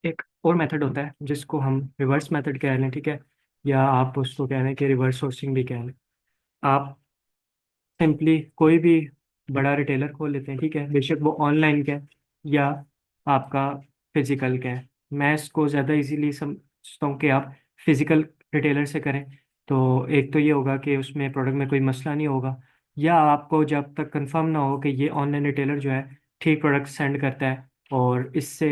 एक और मेथड होता है जिसको हम रिवर्स मेथड कह लें, ठीक है, या आप उसको कह लें कि रिवर्स सोर्सिंग भी कह लें। आप सिंपली कोई भी बड़ा रिटेलर खोल लेते हैं, ठीक है, बेशक वो ऑनलाइन का है या आपका फिजिकल का है। मैं इसको ज़्यादा इजीली समझता हूँ कि आप फिजिकल रिटेलर से करें। तो एक तो ये होगा कि उसमें प्रोडक्ट में कोई मसला नहीं होगा, या आपको जब तक कंफर्म ना हो कि ये ऑनलाइन रिटेलर जो है ठीक प्रोडक्ट सेंड करता है, और इससे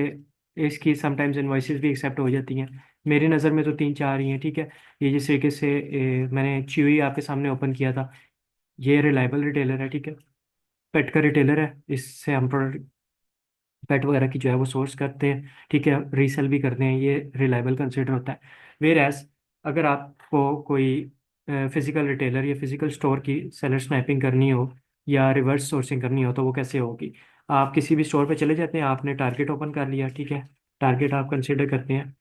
इसकी समटाइम्स इनवॉइसेस भी एक्सेप्ट हो जाती हैं। मेरी नज़र में तो तीन चार ही हैं, ठीक है। ये जिस तरीके से मैंने च्यूई आपके सामने ओपन किया था, ये रिलायबल रिटेलर है, ठीक है। पेट का रिटेलर है, इससे हम प्रोडक्ट पेट वगैरह की जो है वो सोर्स करते हैं, ठीक है, रीसेल भी करते हैं। ये रिलायबल कंसिडर होता है। वेर एज अगर आपको कोई फिजिकल रिटेलर या फिजिकल स्टोर की सेलर स्नैपिंग करनी हो या रिवर्स सोर्सिंग करनी हो, तो वो कैसे होगी। आप किसी भी स्टोर पे चले जाते हैं, आपने टारगेट ओपन कर लिया, ठीक है, टारगेट आप कंसिडर करते हैं,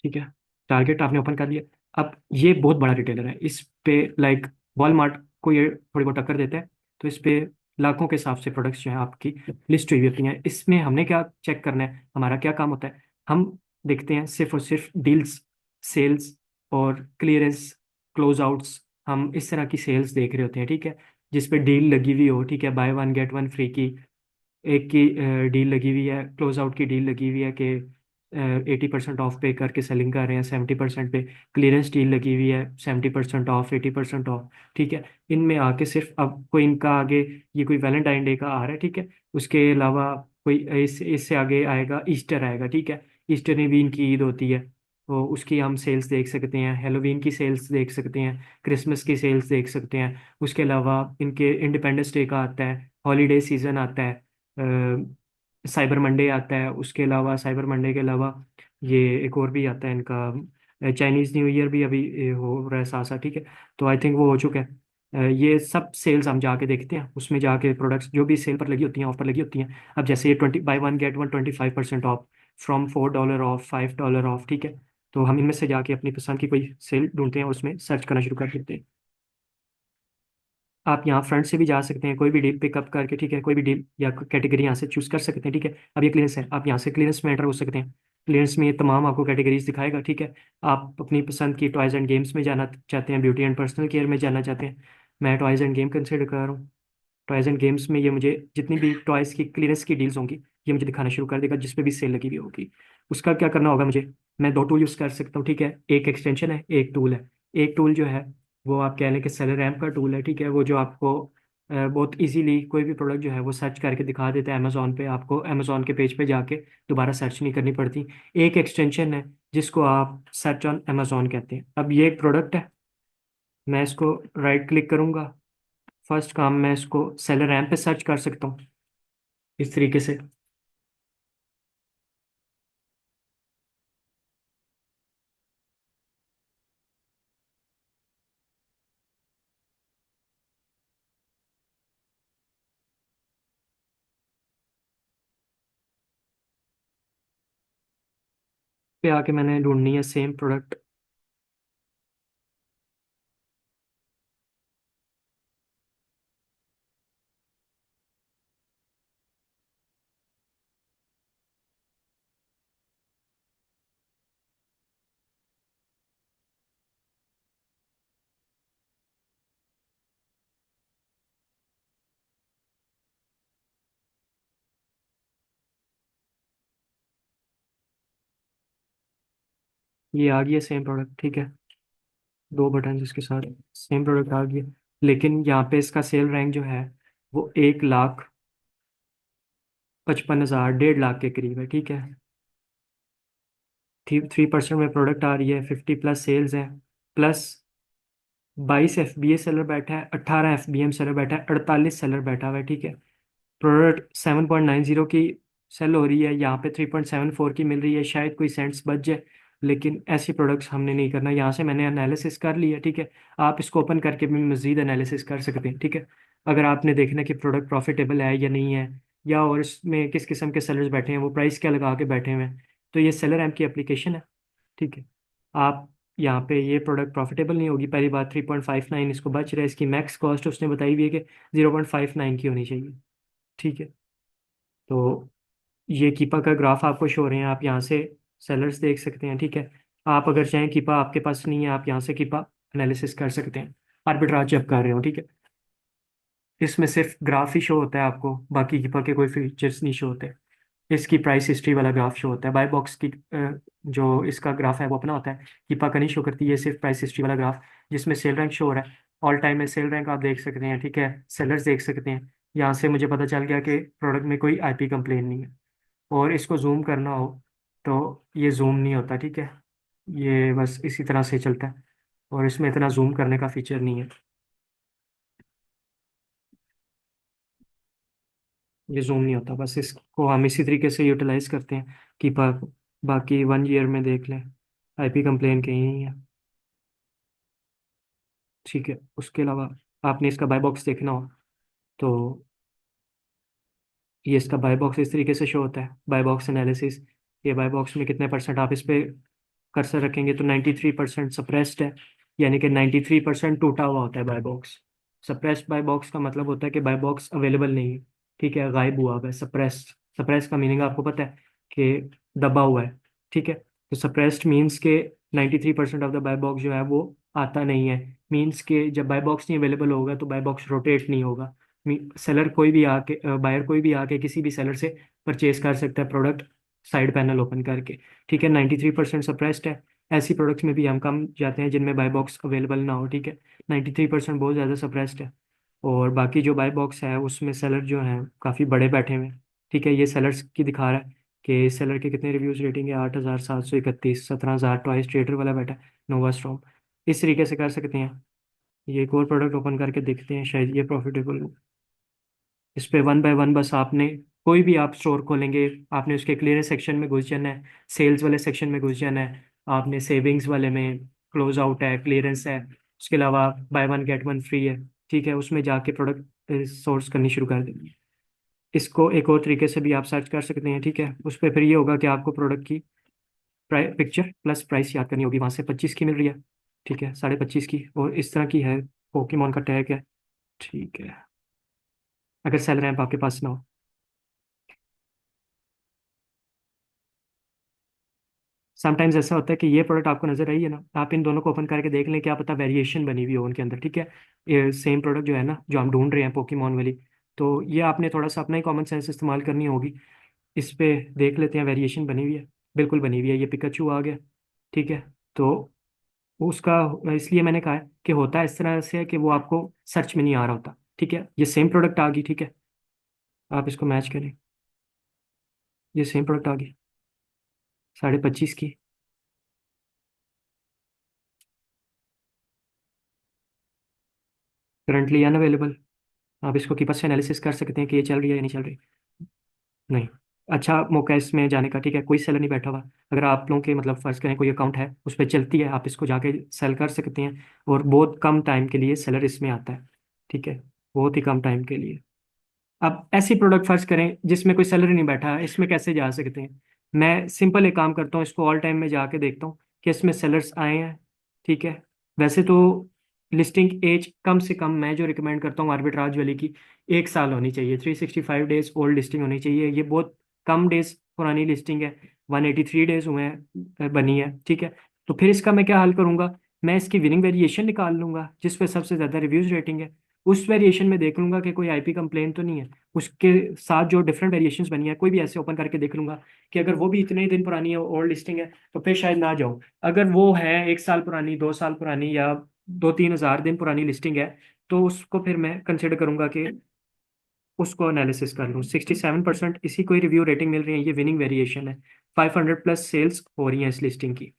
ठीक है, टारगेट आपने ओपन कर लिया। अब ये बहुत बड़ा रिटेलर है, इस पे लाइक वॉलमार्ट को ये थोड़ी बहुत टक्कर देता है। तो इस पे लाखों के हिसाब से प्रोडक्ट्स जो हैं आपकी लिस्ट हुई होती हैं। इसमें हमने क्या चेक करना है, हमारा क्या काम होता है, हम देखते हैं सिर्फ और सिर्फ डील्स, सेल्स और क्लियरेंस, क्लोज आउट्स। हम इस तरह की सेल्स देख रहे होते हैं, ठीक है, जिस पे डील लगी हुई हो, ठीक है, by one get one free की एक की डील लगी हुई है, क्लोज आउट की डील लगी हुई है कि 80% ऑफ पे करके सेलिंग कर रहे हैं 70% पे, क्लियरेंस डील लगी हुई है 70% ऑफ, 80% ऑफ, ठीक है। इनमें आके सिर्फ अब कोई इनका आगे ये कोई वैलेंटाइन डे का आ रहा है, ठीक है, उसके अलावा कोई इससे आगे आएगा ईस्टर आएगा, ठीक है, ईस्टर में भी इनकी ईद होती है, तो उसकी हम सेल्स देख सकते हैं, हेलोवीन की सेल्स देख सकते हैं, क्रिसमस की सेल्स देख सकते हैं। उसके अलावा इनके इंडिपेंडेंस डे का आता है, हॉलीडे सीजन आता है, साइबर मंडे आता है, उसके अलावा साइबर मंडे के अलावा ये एक और भी आता है इनका, चाइनीज़ न्यू ईयर भी अभी हो रहा है साथ साथ, ठीक है। तो आई थिंक वो हो चुका है। ये सब सेल्स हम जाके देखते हैं, उसमें जाके प्रोडक्ट्स जो भी सेल पर लगी होती हैं, ऑफर लगी होती हैं। अब जैसे ये 20 buy 1 get 1 25% off, from $4 off, $5 off, ठीक है। तो हम इनमें से जाके अपनी पसंद की कोई सेल ढूंढते हैं और उसमें सर्च करना शुरू कर देते हैं। आप यहाँ फ्रंट से भी जा सकते हैं, कोई भी डील पिकअप करके, ठीक है, कोई भी डील या कैटेगरी यहाँ से चूज कर सकते हैं, ठीक है। अब ये क्लियरेंस है, आप यहाँ से क्लियरेंस में एंटर हो सकते हैं। क्लियरेंस में ये तमाम आपको कैटेगरीज दिखाएगा, ठीक है। आप अपनी पसंद की टॉयज एंड गेम्स में जाना चाहते हैं, ब्यूटी एंड पर्सनल केयर में जाना चाहते हैं, मैं टॉयज एंड गेम कंसिडर कर रहा हूँ। टॉयज एंड गेम्स में ये मुझे जितनी भी टॉयज की क्लियरेंस की डील्स होंगी ये मुझे दिखाना शुरू कर देगा, जिस पे भी सेल लगी हुई होगी। उसका क्या करना होगा मुझे, मैं दो टूल यूज़ कर सकता हूँ, ठीक है, एक एक्सटेंशन है, एक टूल है। एक टूल जो है वो आप कह लें कि सेलर रैम्प का टूल है, ठीक है, वो जो आपको बहुत इजीली कोई भी प्रोडक्ट जो है वो सर्च करके दिखा देता है अमेजोन पे, आपको अमेजोन के पेज पे जाके दोबारा सर्च नहीं करनी पड़ती। एक एक्सटेंशन है जिसको आप सर्च ऑन अमेजोन कहते हैं। अब ये एक प्रोडक्ट है, मैं इसको राइट क्लिक करूंगा, फर्स्ट काम मैं इसको सेलर रैम्प पे सर्च कर सकता हूँ इस तरीके से। पे आके मैंने ढूंढनी है सेम प्रोडक्ट। ये आ गया सेम प्रोडक्ट, ठीक है, दो बटन इसके साथ सेम प्रोडक्ट आ गया। लेकिन यहाँ पे इसका सेल रैंक जो है वो 1,55,000, 1.5 लाख के करीब है, ठीक है। 3% में प्रोडक्ट आ रही है, 50+ सेल्स है, प्लस 22 FBA सेलर बैठा है, 18 FBM सेलर बैठा है, 48 सेलर बैठा हुआ है, ठीक है। प्रोडक्ट 7.90 की सेल हो रही है, यहाँ पे 3.74 की मिल रही है, शायद कोई सेंट्स बच जाए। लेकिन ऐसी प्रोडक्ट्स हमने नहीं करना, यहाँ से मैंने एनालिसिस कर लिया, ठीक है। आप इसको ओपन करके भी मज़ीद एनालिसिस कर सकते हैं, ठीक है। अगर आपने देखना कि प्रोडक्ट प्रॉफिटेबल है या नहीं है, या और इसमें किस किस्म के सेलर्स बैठे हैं, वो प्राइस क्या लगा के बैठे हुए हैं, तो ये सेलर ऐप की एप्लीकेशन है, ठीक है। आप यहाँ पे ये प्रोडक्ट प्रॉफिटेबल नहीं होगी। पहली बात 3.59 इसको बच रहा है, इसकी मैक्स कॉस्ट उसने बताई हुई है कि 0.59 की होनी चाहिए। ठीक है। तो ये कीपा का ग्राफ आपको शो हो रहे हैं, आप यहाँ से सेलर्स देख सकते हैं। ठीक है। आप अगर चाहें, कीपा आपके पास नहीं है, आप यहाँ से कीपा एनालिसिस कर सकते हैं आर्बिट्राज जब कर रहे हो। ठीक है। इसमें सिर्फ ग्राफ ही शो होता है आपको, बाकी कीपा के कोई फीचर्स नहीं शो होते। इसकी प्राइस हिस्ट्री वाला ग्राफ शो होता है, बाय बॉक्स की जो इसका ग्राफ है वो अपना होता है, कीपा का नहीं शो करती। ये सिर्फ प्राइस हिस्ट्री वाला ग्राफ जिसमें सेल रैंक शो हो रहा है। ऑल टाइम में सेल रैंक आप देख सकते हैं। ठीक है। सेलर्स देख सकते हैं। यहाँ से मुझे पता चल गया कि प्रोडक्ट में कोई आईपी कंप्लेन नहीं है। और इसको जूम करना हो तो ये जूम नहीं होता। ठीक है। ये बस इसी तरह से चलता है, और इसमें इतना जूम करने का फीचर नहीं है। ये जूम नहीं होता, बस इसको हम इसी तरीके से यूटिलाइज करते हैं कि बाकी 1 ईयर में देख लें, आईपी कंप्लेन कहीं नहीं है। ठीक है। उसके अलावा आपने इसका बाय बॉक्स देखना हो तो ये इसका बाय बॉक्स इस तरीके से शो होता है, बाय बॉक्स एनालिसिस। ये बाय बॉक्स में कितने परसेंट आप इस पे कर्सर रखेंगे तो 93% सप्रेस्ड है, यानी कि 93% टूटा हुआ होता है buy box. Suppressed buy box का मतलब होता है कि बाय बॉक्स अवेलेबल नहीं है। ठीक है, गायब हुआ हुआ है। सप्रेस्ड, सप्रेस का मीनिंग आपको पता है कि दबा हुआ है। ठीक है। तो सप्रेस्ड मीन्स के 93% ऑफ द बाय बॉक्स जो है वो आता नहीं है। मीन्स के जब बाय बॉक्स नहीं अवेलेबल होगा तो बाय बॉक्स रोटेट नहीं होगा। सेलर कोई भी आके, बायर कोई भी आके किसी भी सेलर से परचेज कर सकता है प्रोडक्ट, साइड पैनल ओपन करके। ठीक है। 93% सप्रेस्ड है। ऐसी प्रोडक्ट्स में भी हम कम जाते हैं जिनमें बाय बॉक्स अवेलेबल ना हो। ठीक है। 93% बहुत ज़्यादा सप्रेस्ड है। और बाकी जो बाय बॉक्स है उसमें सेलर जो हैं काफ़ी बड़े बैठे हुए हैं। ठीक है। ये सेलर्स की दिखा रहा है कि सेलर के कितने रिव्यूज़, रेटिंग है 8,731, 17,000 टॉयस ट्रेडर वाला बैठा है, नोवा स्टॉक। इस तरीके से कर सकते हैं। ये एक और प्रोडक्ट ओपन करके देखते हैं, शायद ये प्रॉफिटेबल हो। इस पे वन बाय वन बस आपने, कोई भी आप स्टोर खोलेंगे, आपने उसके क्लियरेंस सेक्शन में घुस जाना है, सेल्स वाले सेक्शन में घुस जाना है, आपने सेविंग्स वाले में, क्लोज आउट है, क्लियरेंस है, उसके अलावा by one get one free है। ठीक है। उसमें जाके प्रोडक्ट सोर्स करनी शुरू कर देंगे। इसको एक और तरीके से भी आप सर्च कर सकते हैं। ठीक है। उस पर फिर ये होगा कि आपको प्रोडक्ट की पिक्चर प्लस प्राइस याद करनी होगी। वहाँ से 25 की मिल रही है। ठीक है, 25.5 की, और इस तरह की है। पोकेमोन का टैग है। ठीक है। अगर सेल रैंप आपके पास ना हो, समटाइम्स ऐसा होता है कि ये प्रोडक्ट आपको नजर आई है ना, आप इन दोनों को ओपन करके देख लें, क्या पता वेरिएशन बनी हुई हो उनके अंदर। ठीक है। ये सेम प्रोडक्ट जो है ना जो हम ढूंढ रहे हैं पोकेमोन वाली, तो ये आपने थोड़ा सा अपना ही कॉमन सेंस इस्तेमाल करनी होगी। इस पे देख लेते हैं, वेरिएशन बनी हुई है, बिल्कुल बनी हुई है। ये पिकाचू आ गया। ठीक है। तो उसका, इसलिए मैंने कहा है कि होता है इस तरह से कि वो आपको सर्च में नहीं आ रहा होता। ठीक है। ये सेम प्रोडक्ट आ गई। ठीक है। आप इसको मैच करें, ये सेम प्रोडक्ट आ गई 25.5 की। Currently unavailable. आप इसको कीपस से एनालिसिस कर सकते हैं कि ये चल रही है या नहीं चल रही। नहीं। अच्छा मौका है इसमें जाने का। ठीक है। कोई सेलर नहीं बैठा हुआ। अगर आप लोगों के मतलब फर्ज करें कोई अकाउंट है उस पर चलती है, आप इसको जाके सेल कर सकते हैं। और बहुत कम टाइम के लिए सेलर इसमें आता है। ठीक है। बहुत ही कम टाइम के लिए। अब ऐसी प्रोडक्ट फर्ज करें जिसमें कोई सेलर ही नहीं बैठा है, इसमें कैसे जा सकते हैं। मैं सिंपल एक काम करता हूँ, इसको ऑल टाइम में जाके देखता हूँ कि इसमें सेलर्स आए हैं। ठीक है। वैसे तो लिस्टिंग एज कम से कम मैं जो रिकमेंड करता हूँ आर्बिट्राज वाली की, 1 साल होनी चाहिए। 365 डेज ओल्ड लिस्टिंग होनी चाहिए। ये बहुत कम डेज पुरानी लिस्टिंग है। 183 डेज हुए हैं बनी है। ठीक है। तो फिर इसका मैं क्या हल करूंगा, मैं इसकी विनिंग वेरिएशन निकाल लूंगा जिस पे सबसे ज़्यादा रिव्यूज रेटिंग है। उस वेरिएशन में देख लूंगा कि कोई आईपी कंप्लेन तो नहीं है। उसके साथ जो डिफरेंट वेरिएशंस बनी है कोई भी ऐसे ओपन करके देख लूंगा कि अगर वो भी इतने ही दिन पुरानी है, ओल्ड लिस्टिंग है, तो फिर शायद ना जाऊं। अगर वो है 1 साल पुरानी, 2 साल पुरानी, या 2-3 हज़ार दिन पुरानी लिस्टिंग है, तो उसको फिर मैं कंसिडर करूंगा कि उसको एनालिसिस कर लूँ। 67% इसी कोई रिव्यू रेटिंग मिल रही है, ये विनिंग वेरिएशन है। 500+ सेल्स हो रही हैं इस लिस्टिंग की।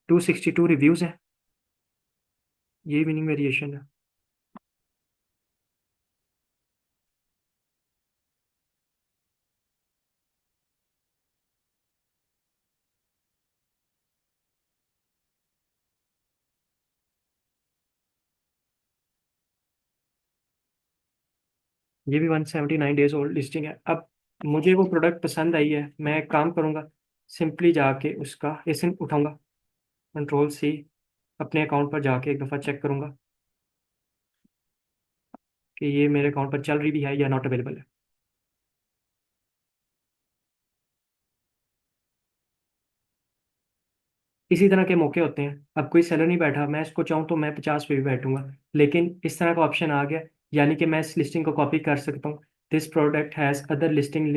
262 रिव्यूज है। ये विनिंग वेरिएशन है। ये भी 179 डेज ओल्ड लिस्टिंग है। अब मुझे वो प्रोडक्ट पसंद आई है, मैं एक काम करूंगा, सिंपली जाके उसका एसएन उठाऊंगा, कंट्रोल C, अपने अकाउंट पर जाके एक दफ़ा चेक करूंगा कि ये मेरे अकाउंट पर चल रही भी है या नॉट अवेलेबल है। इसी तरह के मौके होते हैं, अब कोई सेलर नहीं बैठा, मैं इसको चाहूँ तो मैं 50 पे भी बैठूंगा, लेकिन इस तरह का ऑप्शन आ गया, यानी कि मैं इस लिस्टिंग को कॉपी कर सकता हूँ। This product has other listing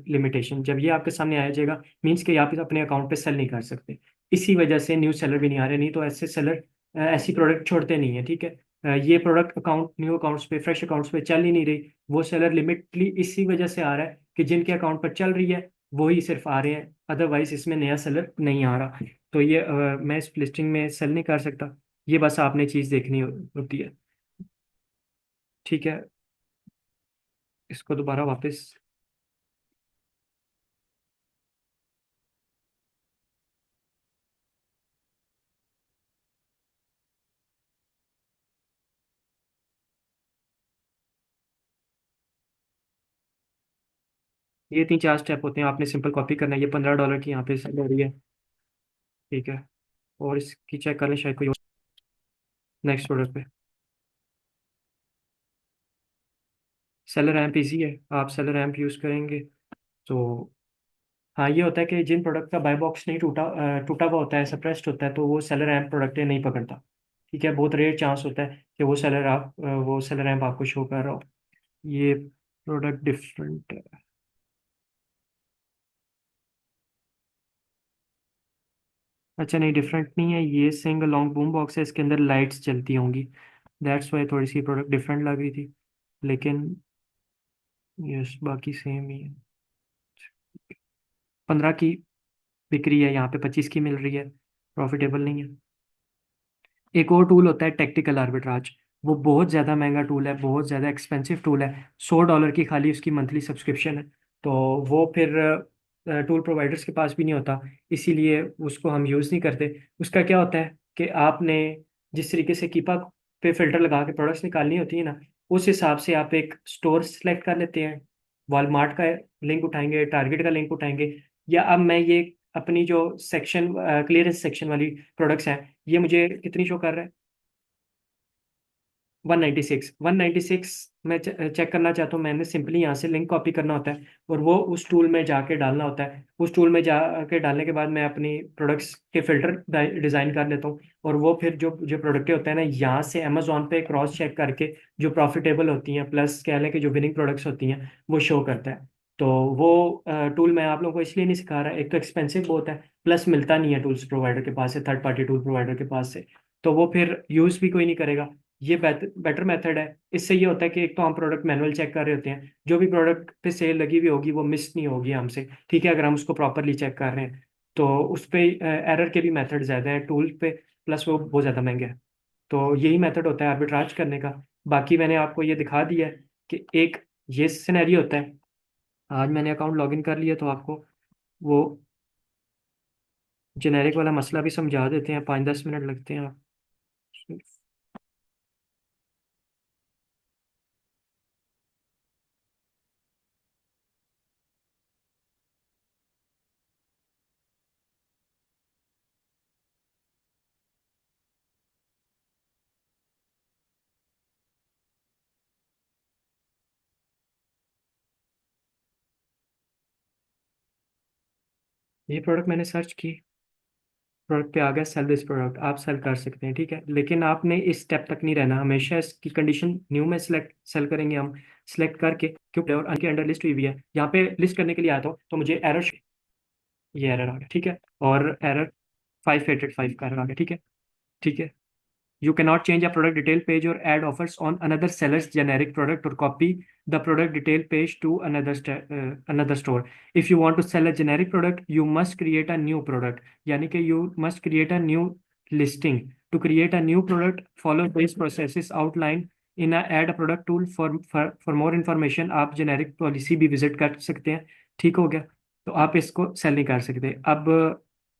limitation, जब ये आपके सामने आ जाएगा मीन्स कि आप इसे अपने अकाउंट पे सेल नहीं कर सकते। इसी वजह से न्यू सेलर भी नहीं आ रहे, नहीं तो ऐसे सेलर ऐसी प्रोडक्ट छोड़ते नहीं है, ठीक है। ये प्रोडक्ट अकाउंट न्यू अकाउंट्स पे, फ्रेश अकाउंट्स पे चल ही नहीं रही, वो सेलर लिमिटली इसी वजह से आ रहा है कि जिनके अकाउंट पर चल रही है वही सिर्फ आ रहे हैं, अदरवाइज इसमें नया सेलर नहीं आ रहा। तो ये मैं इस लिस्टिंग में सेल नहीं कर सकता। ये बस आपने चीज़ देखनी होती है, ठीक है। इसको दोबारा वापस, ये 3-4 स्टेप होते हैं, आपने सिंपल कॉपी करना है। ये $15 की यहाँ पे सेल हो रही है, ठीक है। और इसकी चेक कर लें, शायद कोई नेक्स्ट प्रोडक्ट पे सेलर रैंप ईजी है, आप सेलर रैंप यूज़ करेंगे तो हाँ, ये होता है कि जिन प्रोडक्ट का बाय बॉक्स नहीं टूटा हुआ होता है, सप्रेस्ड होता है, तो वो सेलर रैंप प्रोडक्ट नहीं पकड़ता, ठीक है। बहुत रेयर चांस होता है कि वो सेलर रैंप आपको शो कर रहा हो। ये प्रोडक्ट डिफरेंट है। अच्छा नहीं, डिफरेंट नहीं है, ये सिंगल लॉन्ग बूम बॉक्स है, इसके अंदर लाइट्स जलती होंगी, दैट्स वाई थोड़ी सी प्रोडक्ट डिफरेंट लग रही थी, लेकिन यस बाकी सेम ही है। 15 की बिक्री है, यहाँ पे 25 की मिल रही है, प्रॉफिटेबल नहीं है। एक और टूल होता है टैक्टिकल आर्बिट्राज, वो बहुत ज़्यादा महंगा टूल है, बहुत ज़्यादा एक्सपेंसिव टूल है, $100 की खाली उसकी मंथली सब्सक्रिप्शन है। तो वो फिर टूल प्रोवाइडर्स के पास भी नहीं होता, इसीलिए उसको हम यूज़ नहीं करते। उसका क्या होता है कि आपने जिस तरीके से कीपा पे फिल्टर लगा के प्रोडक्ट्स निकालनी होती है ना, उस हिसाब से आप एक स्टोर सेलेक्ट कर लेते हैं, वॉलमार्ट का लिंक उठाएंगे, टारगेट का लिंक उठाएंगे, या अब मैं ये अपनी जो सेक्शन क्लियरेंस सेक्शन वाली प्रोडक्ट्स हैं, ये मुझे कितनी शो कर रहा है, 196 मैं चेक करना चाहता हूँ, मैंने सिंपली यहाँ से लिंक कॉपी करना होता है और वो उस टूल में जाके डालना होता है। उस टूल में जाके डालने के बाद मैं अपनी प्रोडक्ट्स के फिल्टर डिज़ाइन कर लेता हूँ, और वो फिर जो जो प्रोडक्टें होते हैं ना, यहाँ से अमेजोन पे क्रॉस चेक करके जो प्रॉफिटेबल होती हैं, प्लस कह लें कि जो विनिंग प्रोडक्ट्स होती हैं, वो शो करता है। तो वो टूल मैं आप लोगों को इसलिए नहीं सिखा रहा, एक तो एक्सपेंसिव बहुत है, प्लस मिलता नहीं है टूल्स प्रोवाइडर के पास से, थर्ड पार्टी टूल प्रोवाइडर के पास से, तो वो फिर यूज़ भी कोई नहीं करेगा। ये बेटर मेथड है। इससे ये होता है कि एक तो हम प्रोडक्ट मैनुअल चेक कर रहे होते हैं, जो भी प्रोडक्ट पे सेल लगी हुई होगी वो मिस नहीं होगी हमसे, ठीक है, अगर हम उसको प्रॉपरली चेक कर रहे हैं। तो उस पे एरर के भी मेथड ज़्यादा हैं टूल पे, प्लस वो बहुत ज़्यादा महंगे हैं। तो यही मेथड होता है आर्बिट्राज करने का। बाकी मैंने आपको ये दिखा दिया है कि एक ये सिनेरियो होता है। आज मैंने अकाउंट लॉगिन कर लिया, तो आपको वो जेनेरिक वाला मसला भी समझा देते हैं, 5-10 मिनट लगते हैं। ये प्रोडक्ट मैंने सर्च की, प्रोडक्ट पे आ गया सेल दिस प्रोडक्ट, आप सेल कर सकते हैं, ठीक है, लेकिन आपने इस स्टेप तक नहीं रहना, हमेशा इसकी कंडीशन न्यू में सिलेक्ट सेल करेंगे हम, सिलेक्ट करके क्योंकि और अनके अंडर लिस्ट हुई हुई है, यहाँ पे लिस्ट करने के लिए आया था तो मुझे एरर, ये एरर आ गया, ठीक है। और एरर 5885 का एरर आ गया, ठीक है, ठीक है। You cannot change a product detail page or add offers on another seller's generic product or copy the product detail page to another store. If you want to sell a generic product, you must create a new product. यानी कि you must create a new listing. To create a new product, follow these processes outlined in a add a product tool. For more information, आप generic policy भी visit कर सकते हैं, ठीक हो गया। तो आप इसको सेल नहीं कर सकते। अब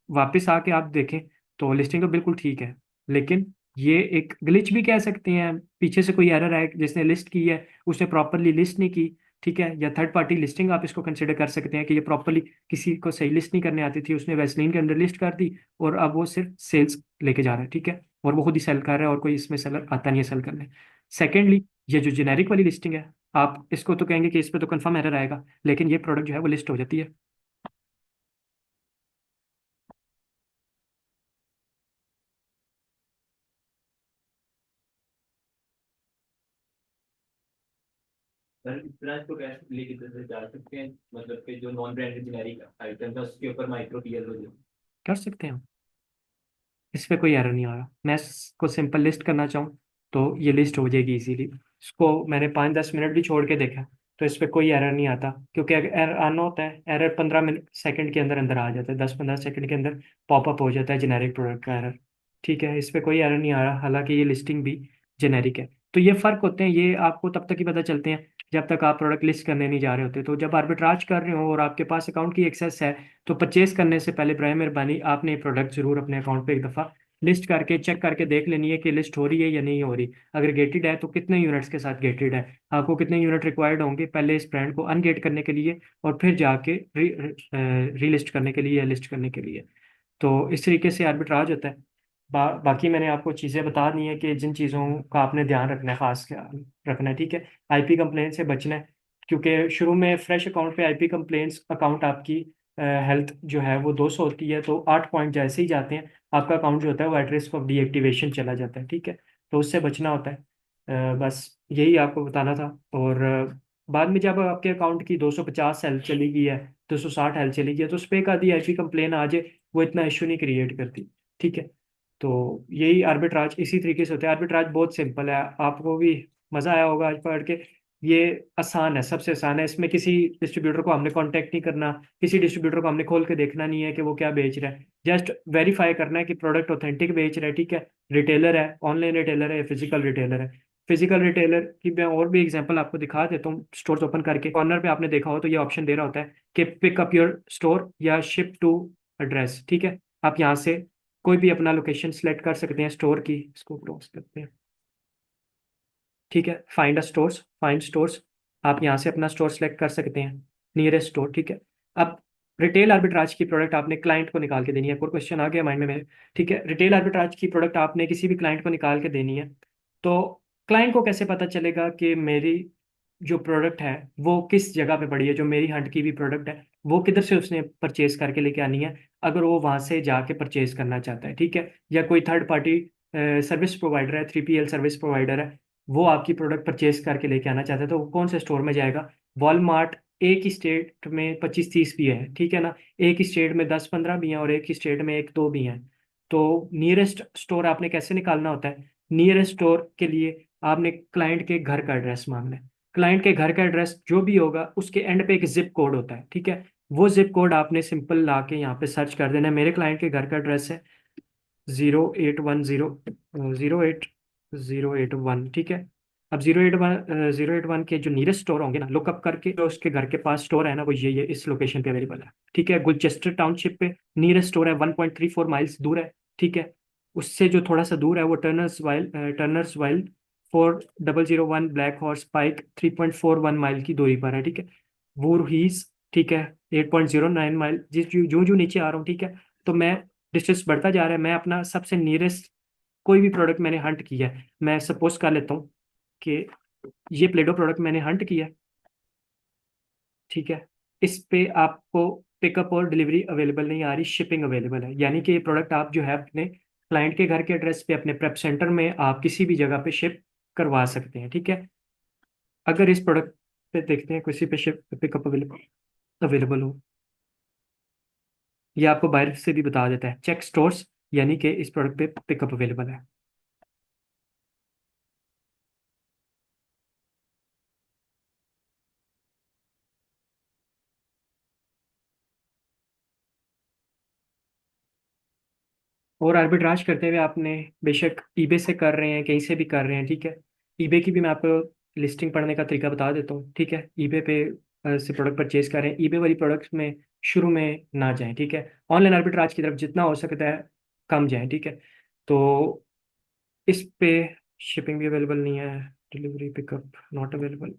वापस आके आप देखें तो लिस्टिंग तो बिल्कुल ठीक है, लेकिन ये एक ग्लिच भी कह सकते हैं, पीछे से कोई एरर है, जिसने लिस्ट की है उसने प्रॉपरली लिस्ट नहीं की, ठीक है, या थर्ड पार्टी लिस्टिंग आप इसको कंसिडर कर सकते हैं कि ये प्रॉपरली किसी को सही लिस्ट नहीं करने आती थी, उसने वैसलीन के अंदर लिस्ट कर दी और अब वो सिर्फ सेल्स लेके जा रहा है, ठीक है, और वो खुद ही सेल कर रहा है और कोई इसमें सेलर आता नहीं है सेल करने। सेकेंडली, ये जो जेनेरिक वाली लिस्टिंग है, आप इसको तो कहेंगे कि इस पे तो कंफर्म एरर आएगा, लेकिन ये प्रोडक्ट जो है वो लिस्ट हो जाती है। सर इतना तो कैसे लेके कैसे जा सकते हैं, मतलब कि जो नॉन ब्रांडेड जेनेरिक आइटम है उसके ऊपर माइक्रो टीएल हो जाए। कर सकते हैं, इस पे कोई एरर नहीं आ रहा। मैं इसको सिंपल लिस्ट करना चाहूँ तो ये लिस्ट हो जाएगी इजीली। इसको मैंने 5-10 मिनट भी छोड़ के देखा तो इस पे कोई एरर नहीं आता, क्योंकि अगर एरर आना होता है, एरर 15 सेकंड के अंदर अंदर आ जाता है, 10-15 सेकंड के अंदर पॉपअप हो जाता है जेनेरिक प्रोडक्ट का एरर। ठीक है, इस पे कोई एरर नहीं आ रहा, हालांकि ये लिस्टिंग भी जेनेरिक है। तो ये फ़र्क होते हैं, ये आपको तब तक ही पता चलते हैं जब तक आप प्रोडक्ट लिस्ट करने नहीं जा रहे होते। तो जब आर्बिट्राज कर रहे हो और आपके पास अकाउंट की एक्सेस है, तो परचेज करने से पहले बर मेहरबानी आपने प्रोडक्ट जरूर अपने अकाउंट पे एक दफ़ा लिस्ट करके चेक करके देख लेनी है कि लिस्ट हो रही है या नहीं हो रही। अगर गेटेड है तो कितने यूनिट्स के साथ गेटेड है, आपको कितने यूनिट रिक्वायर्ड होंगे पहले इस ब्रांड को अनगेट करने के लिए और फिर जाके रीलिस्ट करने के लिए या लिस्ट करने के लिए। तो इस तरीके से आर्बिट्राज होता है। बाकी मैंने आपको चीज़ें बता दी हैं कि जिन चीज़ों का आपने ध्यान रखना है, खास ख्याल रखना है, ठीक है। आईपी कंप्लेंट से बचना है, क्योंकि शुरू में फ्रेश अकाउंट पे आईपी कंप्लेंट्स अकाउंट आपकी हेल्थ जो है वो 200 होती है, तो 8 पॉइंट जैसे ही जाते हैं आपका अकाउंट जो होता है वो एट रिस्क ऑफ डीएक्टिवेशन चला जाता है, ठीक है। तो उससे बचना होता है। बस यही आपको बताना था। और बाद में जब आपके अकाउंट की 250 हेल्थ चली गई है, 260 हेल्थ चली गई है, तो उस पर एक आधी आईपी कंप्लेन आ जाए, वो इतना इशू नहीं क्रिएट करती, ठीक है। तो यही आर्बिट्राज इसी तरीके से होता है। आर्बिट्राज बहुत सिंपल है, आपको भी मज़ा आया होगा आज पढ़ के। ये आसान है, सबसे आसान है। इसमें किसी डिस्ट्रीब्यूटर को हमने कांटेक्ट नहीं करना, किसी डिस्ट्रीब्यूटर को हमने खोल के देखना नहीं है कि वो क्या बेच रहा है। जस्ट वेरीफाई करना है कि प्रोडक्ट ऑथेंटिक बेच रहा है, ठीक है। रिटेलर है, ऑनलाइन रिटेलर है, फिजिकल रिटेलर है। फिजिकल रिटेलर की मैं और भी एग्जांपल आपको दिखा देता हूँ। स्टोर्स ओपन करके कॉर्नर पे आपने देखा हो तो ये ऑप्शन दे रहा होता है कि पिक अप योर स्टोर या शिप टू एड्रेस, ठीक है। आप यहाँ से कोई भी अपना लोकेशन सेलेक्ट कर सकते हैं स्टोर की। इसको क्रॉस करते हैं, ठीक है। फाइंड स्टोर्स, आप यहाँ से अपना स्टोर सेलेक्ट कर सकते हैं, नियरेस्ट स्टोर, ठीक है। अब रिटेल आर्बिट्राज की प्रोडक्ट आपने क्लाइंट को निकाल के देनी है। कोई क्वेश्चन आ गया माइंड में मेरे? ठीक है, रिटेल आर्बिट्राज की प्रोडक्ट आपने किसी भी क्लाइंट को निकाल के देनी है। तो क्लाइंट को कैसे पता चलेगा कि मेरी जो प्रोडक्ट है वो किस जगह पे पड़ी है, जो मेरी हंट की भी प्रोडक्ट है वो किधर से उसने परचेज करके लेके आनी है, अगर वो वहां से जाके परचेज करना चाहता है, ठीक है। या कोई थर्ड पार्टी सर्विस प्रोवाइडर है, 3PL सर्विस प्रोवाइडर है, वो आपकी प्रोडक्ट परचेज करके लेके आना चाहता है, तो वो कौन से स्टोर में जाएगा? वॉलमार्ट एक ही स्टेट में 25-30 भी है, ठीक है ना। एक ही स्टेट में 10-15 भी हैं और एक ही स्टेट में 1-2 भी हैं। तो नियरेस्ट स्टोर आपने कैसे निकालना होता है? नियरेस्ट स्टोर के लिए आपने क्लाइंट के घर का एड्रेस मांगना है। क्लाइंट के घर का एड्रेस जो भी होगा उसके एंड पे एक जिप कोड होता है, ठीक है। वो जिप कोड आपने सिंपल ला के यहाँ पे सर्च कर देना है। मेरे क्लाइंट के घर का एड्रेस है 0810, 08 081, ठीक है। अब 081 के जो नीयरेस्ट स्टोर होंगे ना, लुकअप करके जो उसके घर के पास स्टोर है ना, वो ये इस लोकेशन पे अवेलेबल है, ठीक है। गुलचेस्टर टाउनशिप पे नियरेस्ट स्टोर है, 1.34 माइल्स दूर है, ठीक है। उससे जो थोड़ा सा दूर है वो टर्नर्स वाइल्ड 4001 ब्लैक हॉर्स पाइक 3.41 माइल की दूरी पर है, ठीक है। वुरहीज, ठीक है, 8.09 माइल। जिस जो जो नीचे आ रहा हूँ, ठीक है। तो मैं डिस्टेंस बढ़ता जा रहा है, मैं अपना सबसे नियरेस्ट कोई भी प्रोडक्ट मैंने हंट किया है, मैं सपोज कर लेता हूँ कि ये प्लेडो प्रोडक्ट मैंने हंट किया है, ठीक है। इस पे आपको पिकअप और डिलीवरी अवेलेबल नहीं आ रही, शिपिंग अवेलेबल है, यानी कि ये प्रोडक्ट आप जो है अपने क्लाइंट के घर के एड्रेस पे अपने प्रेप सेंटर में आप किसी भी जगह पे शिप करवा सकते हैं, ठीक है। अगर इस प्रोडक्ट पे देखते हैं किसी पे शिप पिकअप अवेलेबल अवेलेबल हो, ये आपको बाहर से भी बता देता है चेक स्टोर्स, यानी कि इस प्रोडक्ट पे पिकअप अवेलेबल है। और आर्बिट्राज करते हुए आपने बेशक ईबे से कर रहे हैं, कहीं से भी कर रहे हैं, ठीक है। ईबे की भी मैं आपको लिस्टिंग पढ़ने का तरीका बता देता हूँ, ठीक है। ईबे पे से प्रोडक्ट परचेज करें, ईबे वाली प्रोडक्ट्स में शुरू में ना जाएं, ठीक है। ऑनलाइन आर्बिट्राज की तरफ जितना हो सकता है कम जाएं, ठीक है। तो इस पे शिपिंग भी अवेलेबल नहीं है, डिलीवरी पिकअप नॉट अवेलेबल।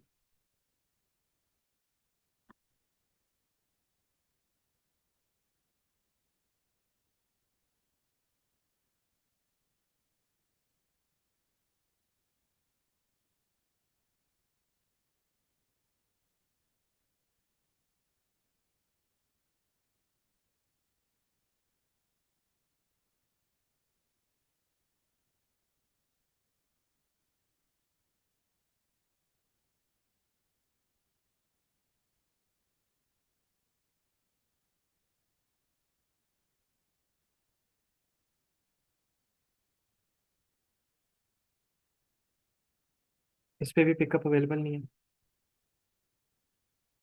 इस पे भी पिकअप अवेलेबल नहीं है।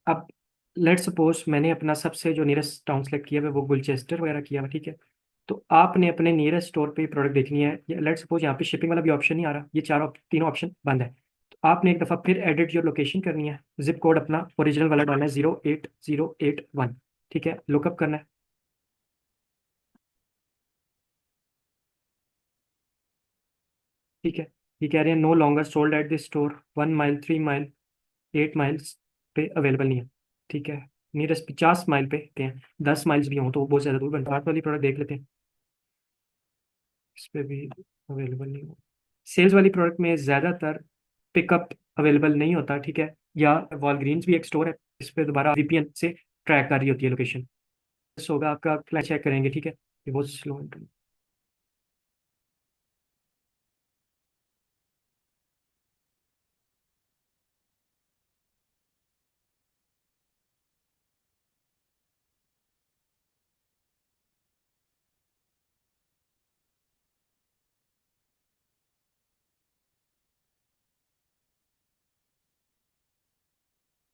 अब लेट सपोज मैंने अपना सबसे जो नियरेस्ट टाउन सेलेक्ट किया हुआ है वो गुलचेस्टर वगैरह किया हुआ है, ठीक है। तो आपने अपने नियरेस्ट स्टोर पे प्रोडक्ट देखनी है, लेट सपोज यहाँ पे शिपिंग वाला भी ऑप्शन नहीं आ रहा, ये तीनों ऑप्शन बंद है। तो आपने एक दफ़ा फिर एडिट योर लोकेशन करनी है, जिप कोड अपना ओरिजिनल वाला डालना है 08081, ठीक है, लुकअप करना है। ठीक है, ये कह रहे हैं no longer sold at this store 1 mile 3 mile 8 miles पे अवेलेबल नहीं है। ठीक है, नियरेस्ट 50 माइल पे हैं, 10 माइल्स भी हों तो वो बहुत ज़्यादा दूर बनता है। वाली प्रोडक्ट देख लेते हैं, इस पे भी अवेलेबल नहीं हो। सेल्स वाली प्रोडक्ट में ज़्यादातर पिकअप अवेलेबल नहीं होता, ठीक है। या वॉलग्रीन्स भी एक स्टोर है, इस पे दोबारा वीपीएन से ट्रैक कर रही होती है लोकेशन। बस होगा आपका क्लाइंट चेक करेंगे, ठीक है, ये बहुत स्लो।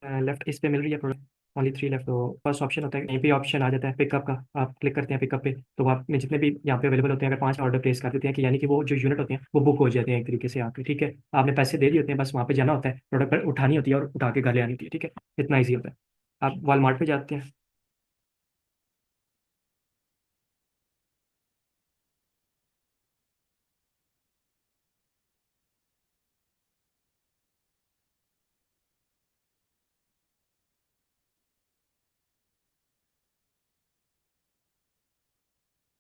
लेफ्ट इस पे मिल रही है प्रोडक्ट, ओनली 3 लेफ्ट। तो फर्स्ट ऑप्शन होता है, यहीं पे ऑप्शन आ जाता है पिकअप का, आप क्लिक करते हैं पिकअप पे, तो आपने जितने भी यहाँ पे अवेलेबल होते हैं, अगर 5 ऑर्डर प्लेस कर देते हैं कि यानी कि वो जो यूनिट होते हैं वो बुक हो जाते हैं एक तरीके से आके, ठीक है। आपने पैसे दे दिए होते हैं, बस वहाँ पे जाना होता है, प्रोडक्ट पर उठानी होती है और उठा के घर ले आनी होती है, ठीक है। इतना ईजी होता है। आप वॉलमार्ट पे जाते हैं।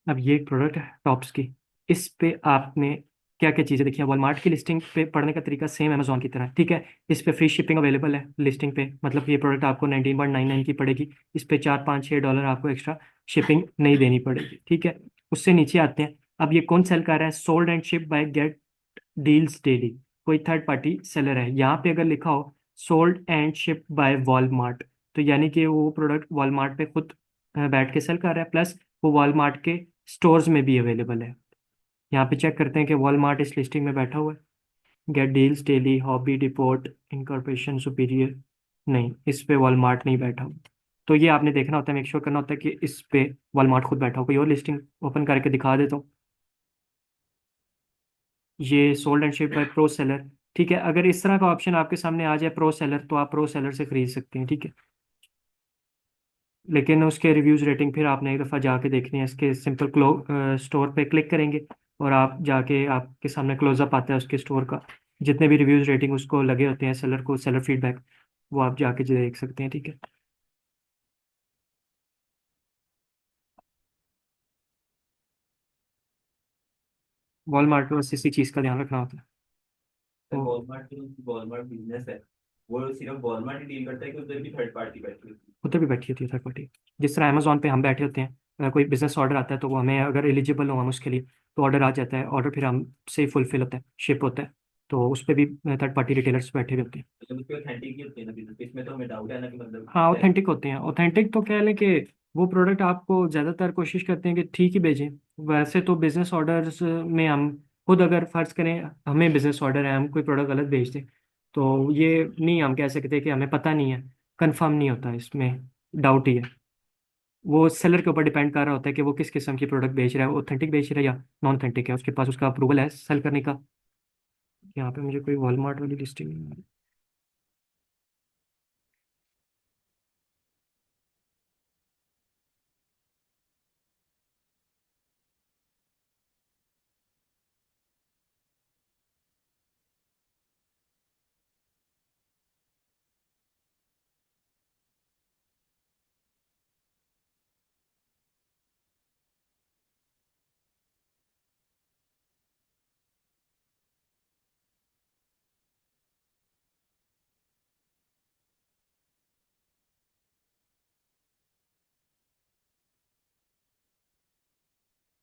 अब ये एक प्रोडक्ट है टॉप्स की, इस पे आपने क्या क्या चीज़ें देखी है। वॉलमार्ट की लिस्टिंग पे पढ़ने का तरीका सेम अमेजोन की तरह है, ठीक है। इस पे फ्री शिपिंग अवेलेबल है लिस्टिंग पे, मतलब ये प्रोडक्ट आपको 19.99 की पड़ेगी। इस पे 4 5 6 डॉलर आपको एक्स्ट्रा शिपिंग नहीं देनी पड़ेगी, ठीक है। उससे नीचे आते हैं, अब ये कौन सेल कर रहा है, sold and ship by get deals daily, कोई थर्ड पार्टी सेलर है। यहाँ पे अगर लिखा हो sold and ship by Walmart, तो यानी कि वो प्रोडक्ट वॉलमार्ट पे खुद बैठ के सेल कर रहा है, प्लस वो वॉलमार्ट के स्टोर्स में भी अवेलेबल है। यहाँ पे चेक करते हैं कि वॉलमार्ट इस लिस्टिंग में बैठा हुआ है। Get deals daily, hobby deport, incorporation superior, नहीं, इस पे वॉलमार्ट नहीं बैठा हुआ। तो ये आपने देखना होता है, मेक श्योर करना होता है कि इस पे वॉलमार्ट खुद बैठा हो। कोई और लिस्टिंग ओपन करके दिखा देता हूँ, ये sold and shipped by pro seller, ठीक है। अगर इस तरह का ऑप्शन आपके सामने आ जाए प्रो सेलर, तो आप प्रो सेलर से खरीद सकते हैं, ठीक है। लेकिन उसके रिव्यूज़ रेटिंग फिर आपने एक दफ़ा जाके देखनी है। इसके सिंपल स्टोर पे क्लिक करेंगे और आप जाके, आपके सामने क्लोजअप आता है उसके स्टोर का, जितने भी रिव्यूज़ रेटिंग उसको लगे होते हैं सेलर को, सेलर फीडबैक, वो आप जाके देख सकते हैं, ठीक है। वॉलमार्ट में बस इसी चीज़ का ध्यान रखना होता है। सर तो वॉलमार्ट जो वॉलमार्ट बिजनेस है, वो सिर्फ वॉलमार्ट ही डील करता है कि उधर भी थर्ड पार्टी बैठी होती है? उधर भी बैठी होती है थर्ड पार्टी, जिस तरह अमेजोन पे हम बैठे होते हैं। अगर कोई बिजनेस ऑर्डर आता है तो वो हमें, अगर एलिजिबल हो हम उसके लिए, तो ऑर्डर आ जाता है, ऑर्डर फिर हमसे फुलफिल होता है, शिप होता है। तो उस पर भी थर्ड पार्टी रिटेलर्स बैठे हुए होते हैं। मतलब उसके ऑथेंटिक ही होते हैं ना बिजनेस, इसमें तो हमें डाउट है ना कि मतलब हाँ, है। ऑथेंटिक होते हैं। ऑथेंटिक तो कह लें कि वो प्रोडक्ट आपको ज़्यादातर कोशिश करते हैं कि ठीक ही भेजें। वैसे तो बिजनेस ऑर्डर्स में हम खुद अगर फ़र्ज़ करें हमें बिजनेस ऑर्डर है, हम कोई प्रोडक्ट गलत भेज दें, तो ये नहीं हम कह सकते कि हमें पता नहीं है, कंफर्म नहीं होता, इसमें डाउट ही है। वो सेलर के ऊपर डिपेंड कर रहा होता है कि वो किस किस्म की प्रोडक्ट बेच रहा है, ऑथेंटिक बेच रहा है या नॉन ऑथेंटिक है, उसके पास उसका अप्रूवल है सेल करने का। यहाँ पे मुझे कोई वॉलमार्ट वाली लिस्टिंग नहीं आ रही।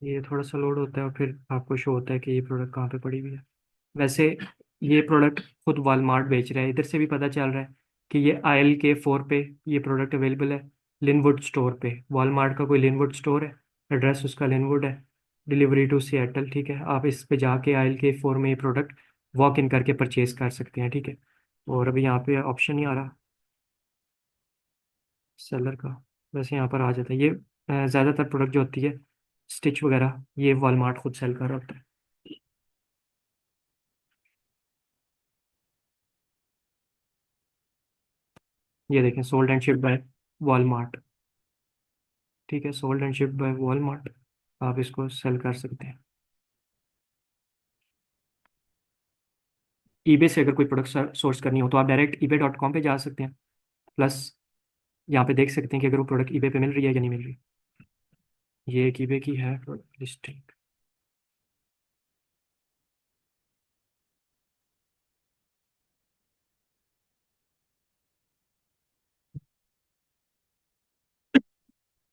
ये थोड़ा सा लोड होता है और फिर आपको शो होता है कि ये प्रोडक्ट कहाँ पे पड़ी हुई है। वैसे ये प्रोडक्ट खुद वॉलमार्ट बेच रहा है, इधर से भी पता चल रहा है कि ये आयल के 4 पे ये प्रोडक्ट अवेलेबल है, लिनवुड स्टोर पे। वॉलमार्ट का कोई लिनवुड स्टोर है, एड्रेस उसका लिनवुड है, डिलीवरी टू सिएटल, ठीक है। आप इस पे जाके आयल के 4 में ये प्रोडक्ट वॉक इन करके परचेज कर सकते हैं, ठीक है। और अभी यहाँ पे ऑप्शन नहीं आ रहा सेलर का, वैसे यहाँ पर आ जाता है ये। ज़्यादातर प्रोडक्ट जो होती है स्टिच वगैरह, ये वॉलमार्ट खुद सेल कर रहा होता है। ये देखें, sold and shipped by Walmart, ठीक है, sold and shipped by Walmart, आप इसको सेल कर सकते हैं। ईबे से अगर कोई प्रोडक्ट सोर्स करनी हो तो आप डायरेक्ट eBay.com पे जा सकते हैं। प्लस यहाँ पे देख सकते हैं कि अगर वो प्रोडक्ट ईबे पे मिल रही है या नहीं मिल रही। ये एक ईबे की है लिस्टिंग।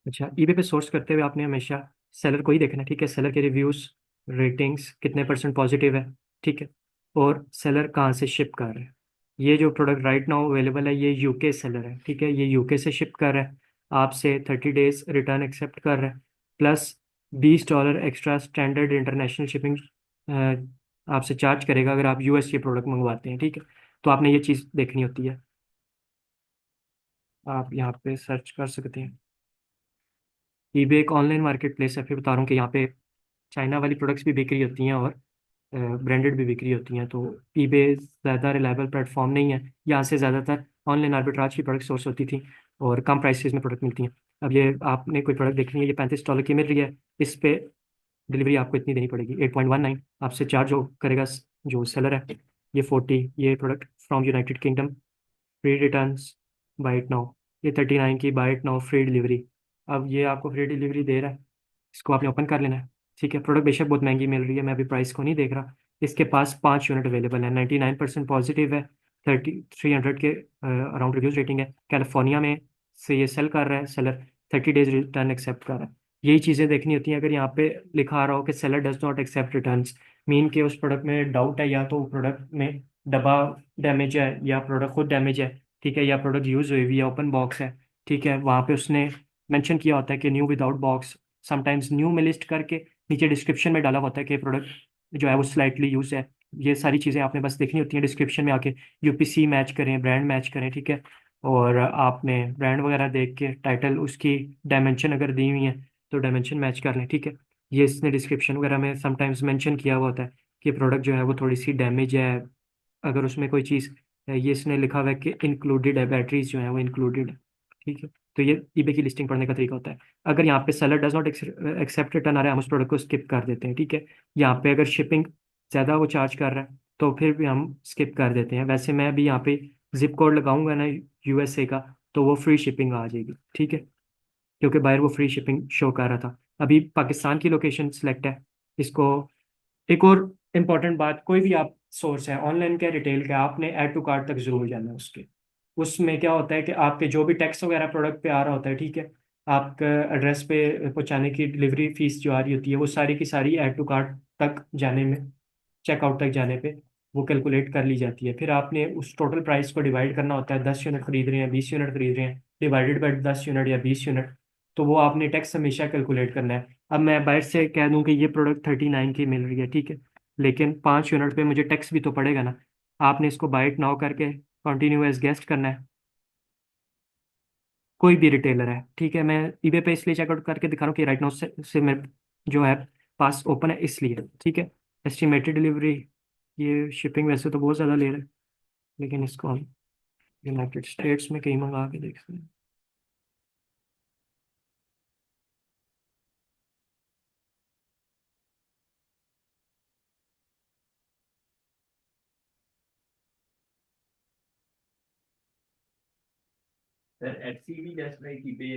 अच्छा, ईबे पे सोर्स करते हुए आपने हमेशा सेलर को ही देखना है, ठीक है। सेलर के रिव्यूज, रेटिंग्स कितने परसेंट पॉजिटिव है, ठीक है। और सेलर कहाँ से शिप कर रहे हैं। ये जो प्रोडक्ट राइट नाउ अवेलेबल है ये यूके सेलर है, ठीक है, ये यूके से शिप कर रहा है। आपसे 30 डेज रिटर्न एक्सेप्ट कर रहा है। Plus $20 extra standard international shipping आपसे चार्ज करेगा अगर आप यूएस के प्रोडक्ट मंगवाते हैं, ठीक है। तो आपने ये चीज़ देखनी होती है। आप यहाँ पे सर्च कर सकते हैं। ईबे एक ऑनलाइन मार्केट प्लेस है, फिर बता रहा हूँ कि यहाँ पे चाइना वाली प्रोडक्ट्स भी बिक्री होती हैं और ब्रांडेड भी बिक्री होती हैं। तो ईबे ज़्यादा रिलायबल प्लेटफॉर्म नहीं है, यहाँ से ज़्यादातर ऑनलाइन आर्बिट्राज की प्रोडक्ट सोर्स होती थी और कम प्राइसेस में प्रोडक्ट मिलती हैं। अब ये आपने कोई प्रोडक्ट देखनी है, ये $35 की मिल रही है, इस पे डिलीवरी आपको इतनी देनी पड़ेगी 8.19 आपसे चार्ज हो करेगा जो सेलर है। ये 40, ये product from United Kingdom, free returns, buy it now. ये 39 की buy it now, free delivery. अब ये आपको फ्री डिलीवरी दे रहा है, इसको आपने ओपन कर लेना है, ठीक है। प्रोडक्ट बेशक बहुत महंगी मिल रही है, मैं अभी प्राइस को नहीं देख रहा। इसके पास 5 यूनिट अवेलेबल है, 99% पॉजिटिव है, 300 के अराउंड रिव्यूज रेटिंग है। कैलिफोर्निया में से ये सेल कर रहा है सेलर, 30 डेज रिटर्न एक्सेप्ट कर रहा है। यही चीज़ें देखनी होती हैं। अगर यहाँ पे लिखा आ रहा हो कि seller does not accept return, mean के उस प्रोडक्ट में डाउट है, या तो प्रोडक्ट में डब्बा डैमेज है या प्रोडक्ट खुद डैमेज है, ठीक है, या प्रोडक्ट यूज़ हुई हुई है, ओपन बॉक्स है, ठीक है। वहाँ पे उसने मेंशन किया होता है कि new without box, sometimes new में लिस्ट करके नीचे डिस्क्रिप्शन में डाला होता है कि प्रोडक्ट जो है वो स्लाइटली यूज है। ये सारी चीज़ें आपने बस देखनी होती हैं डिस्क्रिप्शन में आके। यूपीसी मैच करें, ब्रांड मैच करें, ठीक है। और आपने ब्रांड वगैरह देख के टाइटल उसकी डायमेंशन अगर दी हुई है तो डायमेंशन मैच कर लें, ठीक है। ये इसने डिस्क्रिप्शन वगैरह में समटाइम्स मेंशन किया हुआ होता है कि प्रोडक्ट जो है वो थोड़ी सी डैमेज है। अगर उसमें कोई चीज़ ये इसने लिखा हुआ है कि इंक्लूडेड है, बैटरीज जो है वो इंक्लूडेड है, ठीक है। तो ये ईबे की लिस्टिंग पढ़ने का तरीका होता है। अगर यहाँ पे seller does not accept return आ रहा है, हम उस प्रोडक्ट को स्किप कर देते हैं, ठीक है। यहाँ पे अगर शिपिंग ज़्यादा वो चार्ज कर रहा है तो फिर भी हम स्किप कर देते हैं। वैसे मैं भी यहाँ पे जिप कोड लगाऊंगा ना यूएसए का, तो वो फ्री शिपिंग आ जाएगी, ठीक है, क्योंकि बाहर वो फ्री शिपिंग शो कर रहा था। अभी पाकिस्तान की लोकेशन सिलेक्ट है इसको। एक और इम्पॉर्टेंट बात, कोई भी आप सोर्स है ऑनलाइन का रिटेल का, आपने ऐड टू कार्ट तक जरूर जाना है उसके। उसमें क्या होता है कि आपके जो भी टैक्स वगैरह प्रोडक्ट पे आ रहा होता है, ठीक है, आपका एड्रेस पे पहुंचाने की डिलीवरी फीस जो आ रही होती है वो सारी की सारी ऐड टू कार्ट तक जाने में, चेकआउट तक जाने पे वो कैलकुलेट कर ली जाती है। फिर आपने उस टोटल प्राइस को डिवाइड करना होता है, 10 यूनिट खरीद रहे हैं, 20 यूनिट खरीद रहे हैं, डिवाइडेड बाई 10 यूनिट या 20 यूनिट, तो वो आपने टैक्स हमेशा कैलकुलेट करना है। अब मैं बाहर से कह दूं कि ये प्रोडक्ट 39 की मिल रही है, ठीक है, लेकिन 5 यूनिट पे मुझे टैक्स भी तो पड़ेगा ना। आपने इसको बाइट नाउ करके कंटिन्यू एज गेस्ट करना है। कोई भी रिटेलर है, ठीक है, मैं ईबे पे इसलिए चेकआउट करके दिखा रहा हूँ कि राइट नाउ से मेरे जो है पास ओपन है इसलिए, ठीक है। एस्टिमेटेड डिलीवरी, ये शिपिंग वैसे तो बहुत ज़्यादा ले रहे हैं, लेकिन इसको हम यूनाइटेड स्टेट्स में कहीं मंगा के देखते हैं। सर एटसी भी जस्ट लाइक ईबे।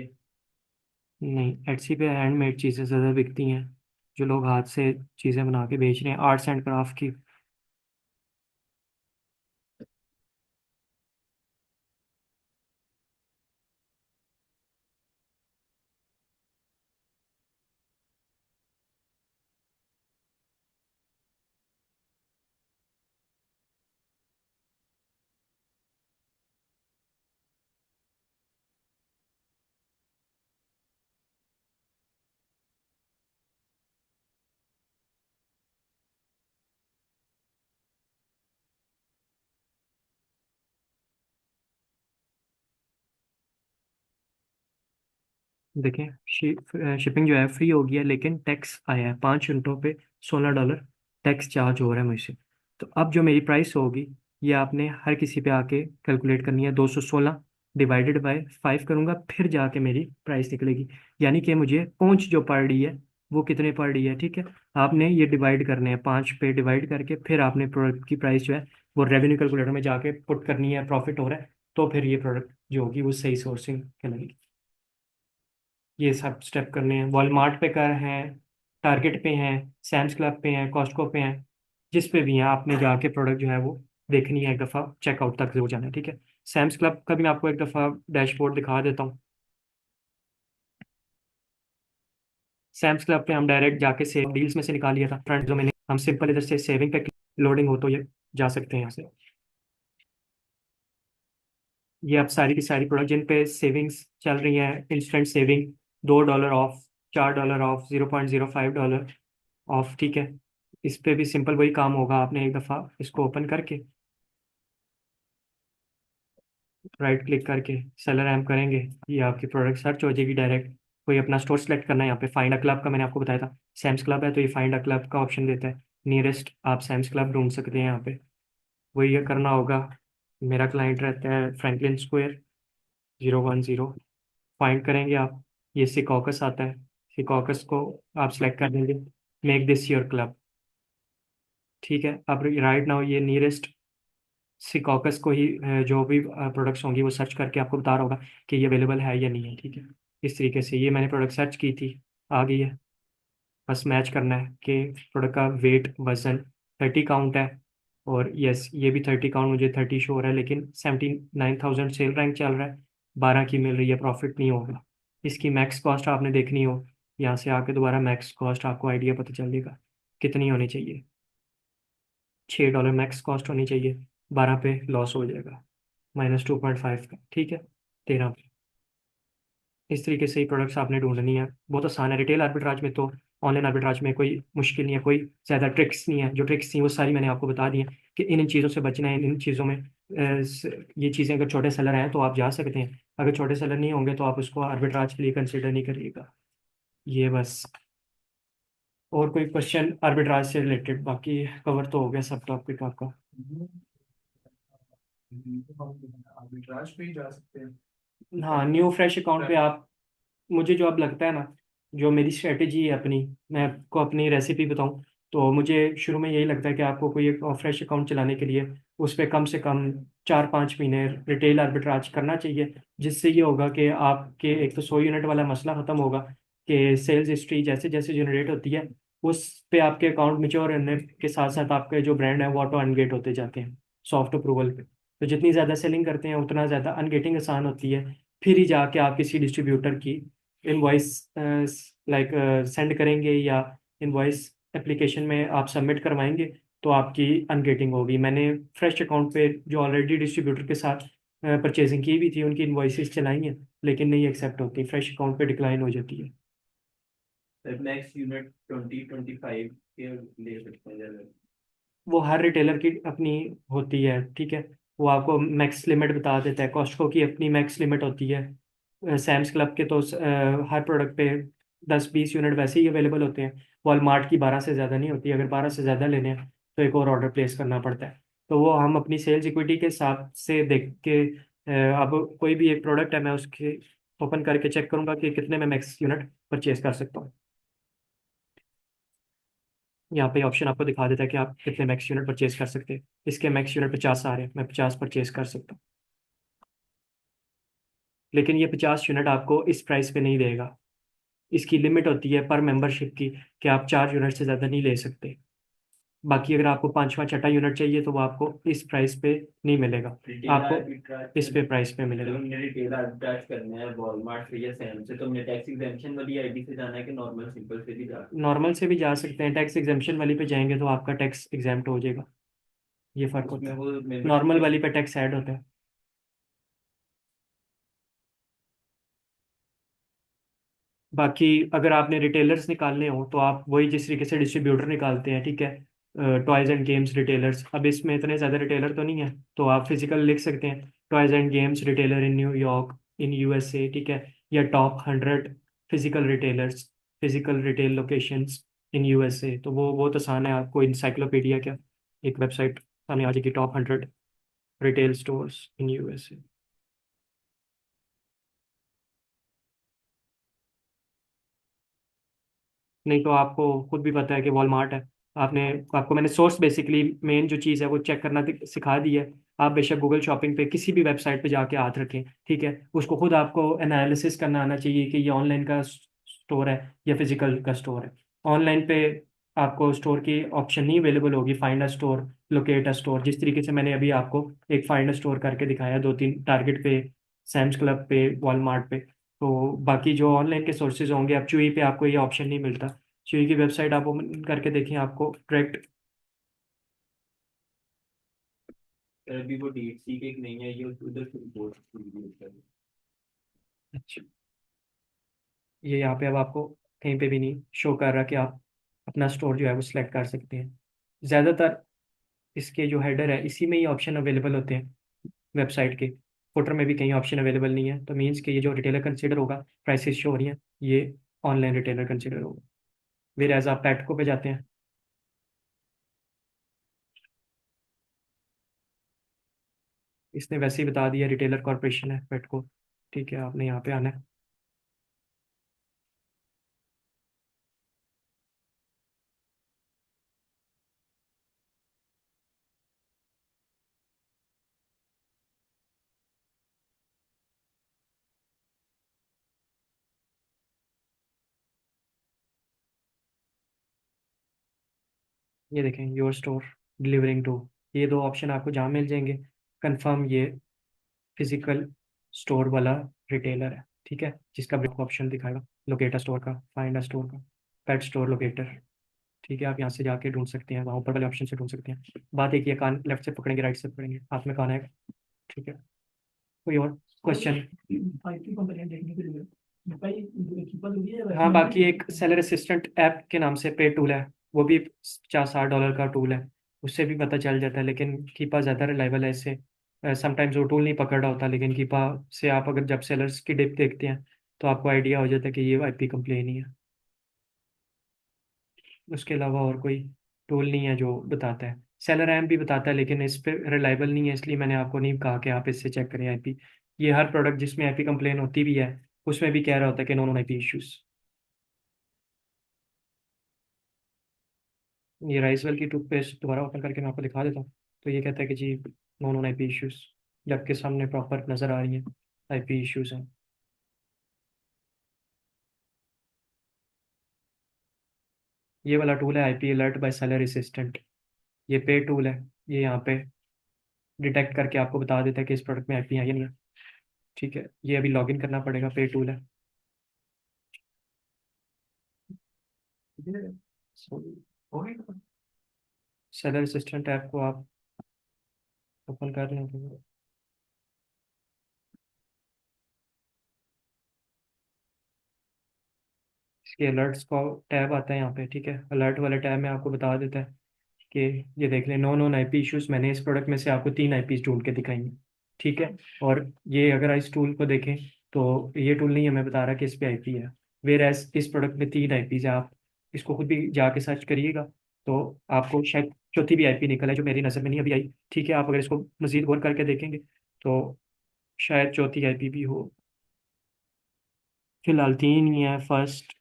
नहीं, एटसी पे हैंडमेड चीज़ें ज़्यादा बिकती हैं, जो लोग हाथ से चीज़ें बना के बेच रहे हैं, आर्ट्स एंड क्राफ्ट की। देखें, शिपिंग जो है फ्री हो गई है, लेकिन टैक्स आया है 5 यूनिटों पे $16 टैक्स चार्ज हो रहा है मुझसे। तो अब जो मेरी प्राइस होगी, ये आपने हर किसी पे आके कैलकुलेट करनी है। 216 डिवाइडेड बाय 5 करूँगा, फिर जाके मेरी प्राइस निकलेगी। यानी कि मुझे पहुंच जो पड़ रही है वो कितने पड़ रही है, ठीक है। आपने ये डिवाइड करने हैं, 5 पे डिवाइड करके फिर आपने प्रोडक्ट की प्राइस जो है वो रेवेन्यू कैलकुलेटर में जाके पुट करनी है, प्रॉफिट हो रहा है तो फिर ये प्रोडक्ट जो होगी वो सही सोर्सिंग कहलाएगी। ये सब स्टेप करने हैं। वॉलमार्ट पे कर हैं, टारगेट पे हैं, सैम्स क्लब पे हैं, कॉस्टको पे हैं, जिस पे भी हैं आपने जाके प्रोडक्ट जो है वो देखनी है, एक दफ़ा चेकआउट तक जरूर जाना है, ठीक है। सैम्स क्लब का भी मैं आपको एक दफ़ा डैशबोर्ड दिखा देता हूँ। सैम्स क्लब पे हम डायरेक्ट जाके सेव डील्स में से निकाल लिया था फ्रंट जो मैंने, हम सिंपल इधर से सेविंग पे लोडिंग हो तो ये जा सकते हैं यहाँ से। ये अब सारी की सारी प्रोडक्ट जिन पे सेविंग्स चल रही हैं, instant saving, $2 of, $4 of, $0.05 of, ठीक है। इस पे भी सिंपल वही काम होगा, आपने एक दफ़ा इसको ओपन करके राइट क्लिक करके सेलर ऐम करेंगे, ये आपकी प्रोडक्ट सर्च हो जाएगी डायरेक्ट। कोई अपना स्टोर सेलेक्ट करना है, यहाँ पे फाइंड अ क्लब का मैंने आपको बताया था, सैम्स क्लब है तो ये फाइंड अ क्लब का ऑप्शन देता है। नियरेस्ट आप सैम्स क्लब ढूंढ सकते हैं यहाँ पे, वही ये करना होगा। मेरा क्लाइंट रहता है फ्रैंकलिन स्क्वायर 010, फाइंड करेंगे आप, ये सिकॉकस आता है, सिकॉकस को आप सेलेक्ट कर देंगे, मेक दिस योर क्लब, ठीक है। अब राइट नाउ ये नियरेस्ट सिकॉकस को ही जो भी प्रोडक्ट्स होंगी वो सर्च करके आपको बता रहा होगा कि ये अवेलेबल है या नहीं है, ठीक है। इस तरीके से ये मैंने प्रोडक्ट सर्च की थी, आ गई है। बस मैच करना है कि प्रोडक्ट का वेट वजन 30 काउंट है, और यस ये भी 30 काउंट, मुझे 30 शो हो रहा है, लेकिन 79,000 सेल रैंक चल रहा है, 12 की मिल रही है, प्रॉफिट नहीं होगा। इसकी मैक्स कॉस्ट आपने देखनी हो, यहाँ से आके दोबारा मैक्स कॉस्ट आपको आइडिया पता चलेगा कितनी होनी चाहिए। $6 मैक्स कॉस्ट होनी चाहिए, 12 पे लॉस हो जाएगा, -2.5 का, ठीक है, 13 पे। इस तरीके से ही प्रोडक्ट्स आपने ढूंढनी है, बहुत आसान है। रिटेल आर्बिट्राज में तो, ऑनलाइन आर्बिट्राज में कोई मुश्किल नहीं है, कोई ज़्यादा ट्रिक्स नहीं है। जो ट्रिक्स थी वो सारी मैंने आपको बता दी हैं कि इन इन चीज़ों से बचना है, इन चीज़ों में ये चीज़ें, अगर छोटे सेलर हैं तो आप जा सकते हैं, अगर छोटे सेलर नहीं होंगे तो आप उसको आर्बिट्राज के लिए कंसिडर नहीं करिएगा। ये बस, और कोई क्वेश्चन आर्बिट्राज से रिलेटेड? बाकी कवर तो हो गया सब टॉपिक आपका। आर्बिट्राज पे ही जा सकते हैं। हाँ, न्यू फ्रेश अकाउंट पे आप, मुझे जो अब लगता है ना, जो मेरी स्ट्रेटेजी है अपनी, मैं आपको अपनी रेसिपी बताऊं तो मुझे शुरू में यही लगता है कि आपको कोई एक फ्रेश अकाउंट चलाने के लिए उस पर कम से कम 4-5 महीने रिटेल आर्बिट्राज करना चाहिए, जिससे ये होगा कि आपके एक तो 100 यूनिट वाला मसला खत्म होगा, कि सेल्स हिस्ट्री जैसे जैसे जनरेट होती है उस पे आपके अकाउंट मेच्योर होने के साथ साथ आपके जो ब्रांड है वो ऑटो अनगेट होते जाते हैं सॉफ्ट अप्रूवल पे। तो जितनी ज़्यादा सेलिंग करते हैं उतना ज़्यादा अनगेटिंग आसान होती है, फिर ही जाके आप किसी डिस्ट्रीब्यूटर की इनवॉइस लाइक सेंड करेंगे, या इनवॉइस एप्लीकेशन में आप सबमिट करवाएंगे तो आपकी अनगेटिंग होगी। मैंने फ्रेश अकाउंट पे जो ऑलरेडी डिस्ट्रीब्यूटर के साथ परचेजिंग की भी थी उनकी इनवॉइसेस चलाई हैं, लेकिन नहीं एक्सेप्ट होती, फ्रेश अकाउंट पे डिक्लाइन हो जाती है। नेक्स्ट यूनिट 2025 के ले सकते हैं ज़्यादा। वो हर रिटेलर की अपनी होती है, ठीक है, वो आपको मैक्स लिमिट बता देता है। कॉस्टको की अपनी मैक्स लिमिट होती है, सैम्स क्लब के तो हर प्रोडक्ट पे 10-20 यूनिट वैसे ही अवेलेबल होते हैं। वॉलमार्ट की 12 से ज़्यादा नहीं होती, अगर 12 से ज़्यादा लेने हैं तो एक और ऑर्डर प्लेस करना पड़ता है। तो वो हम अपनी सेल्स इक्विटी के हिसाब से देख के अब कोई भी एक प्रोडक्ट है मैं उसके ओपन करके चेक करूंगा कि कितने में मैक्स यूनिट परचेज कर सकता हूँ। यहाँ पे ऑप्शन आपको दिखा देता है कि आप कितने मैक्स यूनिट परचेज कर सकते हैं। इसके मैक्स यूनिट 50 आ रहे हैं, मैं 50 परचेज कर सकता हूँ, लेकिन ये 50 यूनिट आपको इस प्राइस पे नहीं देगा। इसकी लिमिट होती है पर मेंबरशिप की, कि आप 4 यूनिट से ज़्यादा नहीं ले सकते। बाकी अगर आपको पाँचवा छठा यूनिट चाहिए तो वो आपको इस प्राइस पे नहीं मिलेगा, रिटेल आपको आर्बिट्राज, इस पे प्राइस पे जब मिलेगा। हमने रिटेल आर्बिट्राज करना है वॉलमार्ट से या सैम से, तो हमने टैक्स एग्जेम्पशन वाली आईडी से जाना है कि नॉर्मल सिंपल से भी जा सकते नॉर्मल से भी जा सकते हैं, टैक्स एग्जेम्पशन वाली पे जाएंगे तो आपका टैक्स एग्जेम्प्ट हो जाएगा, ये हैं? फ़र्क होता उसमें है। वो मेंबरशिप नॉर्मल के वाली पे टैक्स ऐड होता है। बाकी अगर आपने रिटेलर्स निकालने हो तो आप वही जिस तरीके से डिस्ट्रीब्यूटर निकालते हैं, ठीक है, टॉयज एंड गेम्स रिटेलर्स, अब इसमें इतने ज़्यादा रिटेलर तो नहीं है तो आप फिजिकल लिख सकते हैं, toys and games retailer in New York in USA, ठीक है, या top 100 physical retailers, physical retail locations in USA, तो वो बहुत आसान है। आपको इंसाइक्लोपीडिया क्या एक वेबसाइट सामने आ जाएगी, top 100 retail stores in USA. नहीं तो आपको खुद भी पता है कि वॉलमार्ट है। आपने आपको मैंने सोर्स बेसिकली मेन जो चीज़ है वो चेक करना सिखा दी है। आप बेशक गूगल शॉपिंग पे किसी भी वेबसाइट पे जाके हाथ रखें, ठीक है, उसको खुद आपको एनालिसिस करना आना चाहिए कि ये ऑनलाइन का स्टोर है या फिजिकल का स्टोर है। ऑनलाइन पे आपको स्टोर की ऑप्शन नहीं अवेलेबल होगी, find a store, locate a store, जिस तरीके से मैंने अभी आपको एक फाइंड अ स्टोर करके दिखाया, 2-3 टारगेट पे, सैम्स क्लब पे, वॉलमार्ट पे। तो बाकी जो ऑनलाइन के सोर्सेज होंगे, अब चूई पे आपको ये ऑप्शन नहीं मिलता। चूई की वेबसाइट आप ओपन करके देखें, आपको डायरेक्ट। सर अभी वो DHC के एक नहीं है, ये उधर से रिपोर्ट। अच्छा, ये यहाँ पे अब आपको कहीं पे भी नहीं शो कर रहा कि आप अपना स्टोर जो है वो सिलेक्ट कर सकते हैं। ज़्यादातर इसके जो हेडर है इसी में ही ऑप्शन अवेलेबल होते हैं वेबसाइट के। फुटर में भी कहीं ऑप्शन अवेलेबल नहीं है, तो मीन्स कि ये जो रिटेलर कंसिडर होगा, प्राइसेस शो हो रही हैं, ये ऑनलाइन रिटेलर कंसिडर होगा। फिर एज आप पेटको पे जाते हैं, इसने वैसे ही बता दिया रिटेलर कॉरपोरेशन है पेटको। ठीक है, आपने यहाँ पे आना है। ये देखें, योर स्टोर डिलीवरिंग टू, ये दो ऑप्शन आपको जहाँ मिल जाएंगे। कंफर्म ये फिजिकल स्टोर वाला रिटेलर है, ठीक है, जिसका भी आपको ऑप्शन दिखाएगा, लोकेटर स्टोर का, फाइंड अ स्टोर का, पेट स्टोर लोकेटर। ठीक है, आप यहाँ से जाके ढूंढ सकते हैं, वहाँ ऊपर वाले ऑप्शन से ढूंढ सकते हैं। बात एक ये, कान लेफ्ट से पकड़ेंगे राइट से पकड़ेंगे, हाथ में कान आएगा। ठीक है, कोई और क्वेश्चन? हाँ, बाकी एक सेलर असिस्टेंट ऐप के नाम से पे टूल है, वो भी $50-60 का टूल है। उससे भी पता चल जाता है, लेकिन कीपा ज़्यादा रिलायबल है इससे। समटाइम्स वो टूल नहीं पकड़ रहा होता, लेकिन कीपा से आप अगर जब सेलर्स की डिप देखते हैं तो आपको आइडिया हो जाता है कि ये आईपी कंप्लेन ही है। उसके अलावा और कोई टूल नहीं है जो बताता है। सेलर ऐप भी बताता है, लेकिन इस पे रिलायबल नहीं है, इसलिए मैंने आपको नहीं कहा कि आप इससे चेक करें आईपी। ये हर प्रोडक्ट जिसमें आईपी कंप्लेन होती भी है, उसमें भी कह रहा होता है कि नॉन आईपी इश्यूज। ये राइसवेल की टूथपेस्ट दोबारा ओपन करके मैं आपको दिखा देता हूँ। तो ये कहता है कि जी नो आईपी इश्यूज, जबकि सामने प्रॉपर नज़र आ रही है आईपी इश्यूज हैं। ये वाला टूल है IP alert by seller assistant. ये पे टूल है, ये यहाँ पे डिटेक्ट करके आपको बता देता है कि इस प्रोडक्ट में आईपी है या नहीं है। ठीक है, ये अभी लॉगिन करना पड़ेगा, पे टूल है। सेलर असिस्टेंट ऐप को आप ओपन कर लें तो इसके अलर्ट्स का टैब आता है यहाँ पे। ठीक है, अलर्ट वाले टैब में आपको बता देता है कि ये देख लें, नॉन आईपी इश्यूज, मैंने इस प्रोडक्ट में से आपको 3 आईपीज ढूंढ के दिखाएंगे। ठीक है, और ये अगर इस टूल को देखें तो ये टूल नहीं हमें बता रहा कि इस पे आईपी है, वेर एज इस प्रोडक्ट में 3 आईपीज है। आप इसको खुद भी जाके सर्च करिएगा, तो आपको शायद चौथी भी आईपी निकल है जो मेरी नज़र में नहीं अभी आई। ठीक है, आप अगर इसको मजीद गौर करके देखेंगे तो शायद चौथी आईपी भी हो। फिलहाल 3 ही है, फर्स्ट,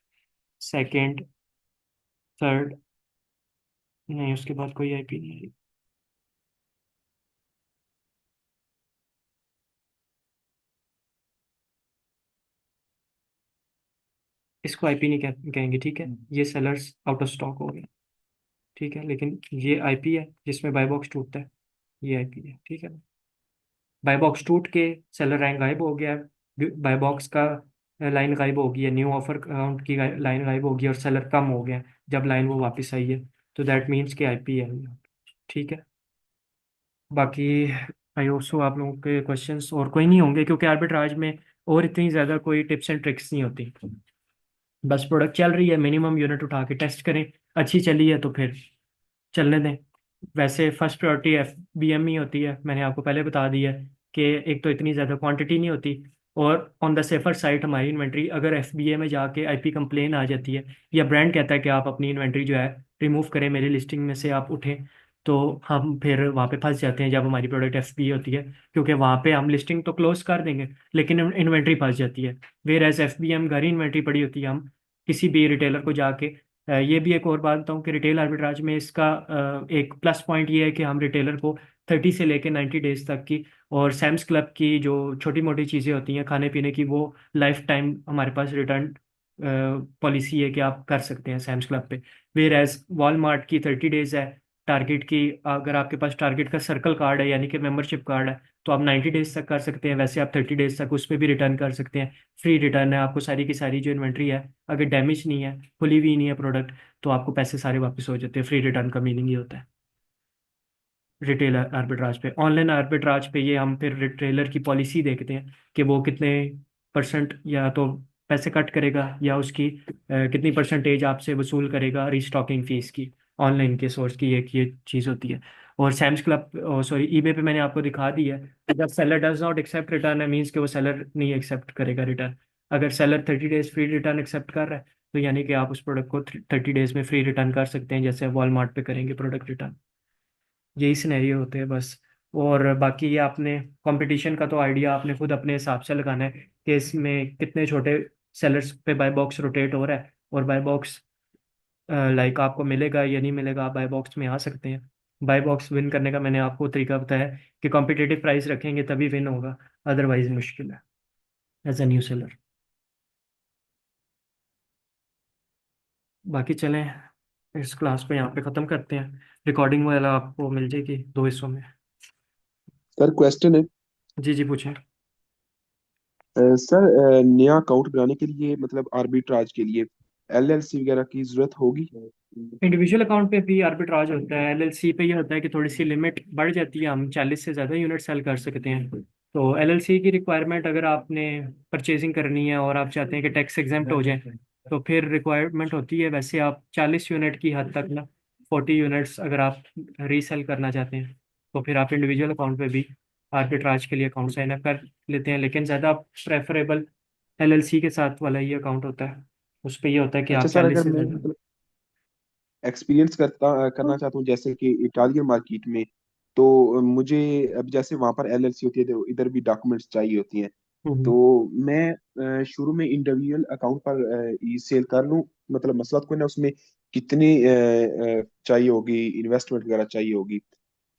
सेकंड, थर्ड, नहीं उसके बाद कोई आईपी नहीं है। इसको आईपी नहीं कहेंगे, ठीक है, ये सेलर्स आउट ऑफ स्टॉक हो गया। ठीक है, लेकिन ये आईपी है जिसमें बाय बॉक्स टूटता है, ये आईपी है। ठीक है, बाय बॉक्स टूट के सेलर रैंक गायब हो गया, बाय बॉक्स का लाइन गायब हो गई है, न्यू ऑफर काउंट की लाइन गायब हो गई और सेलर कम हो गया जब लाइन वो वापस आई है, तो दैट मीन्स कि आईपी है। ठीक है, बाकी आई होप सो आप लोगों के क्वेश्चंस और कोई नहीं होंगे, क्योंकि आर्बिट्राज में और इतनी ज़्यादा कोई टिप्स एंड ट्रिक्स नहीं होती। बस प्रोडक्ट चल रही है, मिनिमम यूनिट उठा के टेस्ट करें, अच्छी चली है तो फिर चलने दें। वैसे first priority F B M ही होती है, मैंने आपको पहले बता दिया कि एक तो इतनी ज़्यादा क्वांटिटी नहीं होती, और ऑन द सेफर साइड हमारी इन्वेंट्री अगर एफबीए में जाके आईपी कंप्लेन आ जाती है, या ब्रांड कहता है कि आप अपनी इन्वेंट्री जो है रिमूव करें, मेरी लिस्टिंग में से आप उठें, तो हम फिर वहाँ पे फंस जाते हैं जब हमारी प्रोडक्ट एफबीए होती है, क्योंकि वहाँ पे हम लिस्टिंग तो क्लोज कर देंगे लेकिन इन्वेंट्री फंस जाती है। वेर एज एफबीए हम घर ही इन्वेंट्री पड़ी होती है, हम किसी भी रिटेलर को जाके ये भी एक और बात बताऊँ कि रिटेल आर्बिट्राज में इसका एक प्लस पॉइंट ये है कि हम रिटेलर को 30 से लेकर 90 डेज तक की, और सैम्स क्लब की जो छोटी मोटी चीज़ें होती हैं खाने पीने की, वो लाइफ टाइम हमारे पास रिटर्न पॉलिसी है कि आप कर सकते हैं सैम्स क्लब पे। वेयर एज वॉलमार्ट की 30 डेज है। टारगेट की, अगर आपके पास टारगेट का सर्कल कार्ड है यानी कि मेंबरशिप कार्ड है, तो आप 90 डेज तक कर सकते हैं, वैसे आप 30 डेज तक उस पर भी रिटर्न कर सकते हैं। फ्री रिटर्न है, आपको सारी की सारी जो इन्वेंट्री है अगर डैमेज नहीं है, खुली हुई नहीं है प्रोडक्ट, तो आपको पैसे सारे वापस हो जाते हैं। फ्री रिटर्न का मीनिंग ये होता है रिटेल आर्बिट्राज पे। ऑनलाइन आर्बिट्राज पे ये हम फिर रिटेलर की पॉलिसी देखते हैं कि वो कितने परसेंट या तो पैसे कट करेगा, या उसकी कितनी परसेंटेज आपसे वसूल करेगा रीस्टॉकिंग फीस की। ऑनलाइन के सोर्स की एक ये चीज़ होती है। और सैम्स क्लब, सॉरी, ईबे पे मैंने आपको दिखा दी है कि जब seller does not accept return है, मीन्स कि वो सेलर नहीं एक्सेप्ट करेगा रिटर्न। अगर seller 30 days free return accept कर रहा है, तो यानी कि आप उस प्रोडक्ट को 30 डेज में फ्री रिटर्न कर सकते हैं, जैसे वॉलमार्ट पे करेंगे प्रोडक्ट रिटर्न। यही सिनेरियो होते हैं बस। और बाकी ये आपने कंपटीशन का तो आइडिया आपने खुद अपने हिसाब से लगाना है कि इसमें कितने छोटे सेलर्स पे बाय बॉक्स रोटेट हो रहा है, और बाय बॉक्स लाइक आपको मिलेगा या नहीं मिलेगा, आप बाय बॉक्स में आ सकते हैं। बाय बॉक्स विन करने का मैंने आपको तरीका बताया है कि कॉम्पिटिटिव प्राइस रखेंगे तभी विन होगा, अदरवाइज मुश्किल है एज ए न्यू सेलर। बाकी चलें, इस क्लास को यहाँ पे ख़त्म करते हैं। रिकॉर्डिंग वाला आपको मिल जाएगी 2 हिस्सों में। सर क्वेश्चन है। जी जी पूछें। सर नया अकाउंट बनाने के लिए मतलब आर्बिट्राज के लिए एलएलसी वगैरह की जरूरत होगी? इंडिविजुअल अकाउंट पे भी आर्बिट्राज होता है, एलएलसी पे ये होता है कि थोड़ी सी लिमिट बढ़ जाती है, हम 40 से ज़्यादा यूनिट सेल कर सकते हैं। तो एलएलसी की रिक्वायरमेंट अगर आपने परचेजिंग करनी है और आप चाहते हैं कि टैक्स एग्जेम्प्ट हो जाए, तो फिर रिक्वायरमेंट होती है। वैसे आप 40 यूनिट की हद तक ना, 40 यूनिट्स अगर आप रीसेल करना चाहते हैं, तो फिर आप इंडिविजुअल अकाउंट पे भी आर्बिट्राज के लिए अकाउंट साइन अप कर लेते हैं। लेकिन ज़्यादा प्रेफरेबल एलएलसी के साथ वाला ये अकाउंट होता है। उस पर ये होता है कि अच्छा आप सर, 40 अगर से मैं ज़्यादा। मतलब एक्सपीरियंस करना चाहता हूँ जैसे कि इटालियन मार्केट में, तो मुझे अब जैसे वहां पर एलएलसी होती है तो इधर भी डॉक्यूमेंट्स चाहिए होती हैं। तो हम्म। मैं शुरू में इंडिविजुअल अकाउंट पर ई सेल कर लूँ, मतलब मसला तो कोई ना उसमें कितनी चाहिए होगी, इन्वेस्टमेंट वगैरह चाहिए होगी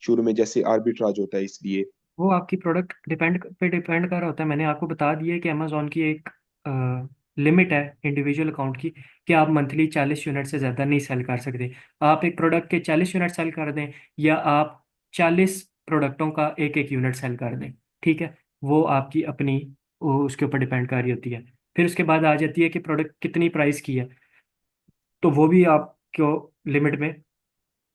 शुरू में जैसे आर्बिट्राज होता है इसलिए? वो आपकी प्रोडक्ट डिपेंड कर रहा होता है। मैंने आपको बता दिया है कि अमेजोन की एक लिमिट है इंडिविजुअल अकाउंट की, कि आप मंथली 40 यूनिट से ज़्यादा नहीं सेल कर सकते। आप एक प्रोडक्ट के 40 यूनिट सेल कर दें, या आप 40 प्रोडक्टों का एक एक यूनिट सेल कर दें, ठीक है, वो आपकी अपनी, वो उसके ऊपर डिपेंड कर रही होती है। फिर उसके बाद आ जाती है कि प्रोडक्ट कितनी प्राइस की है, तो वो भी आपको लिमिट में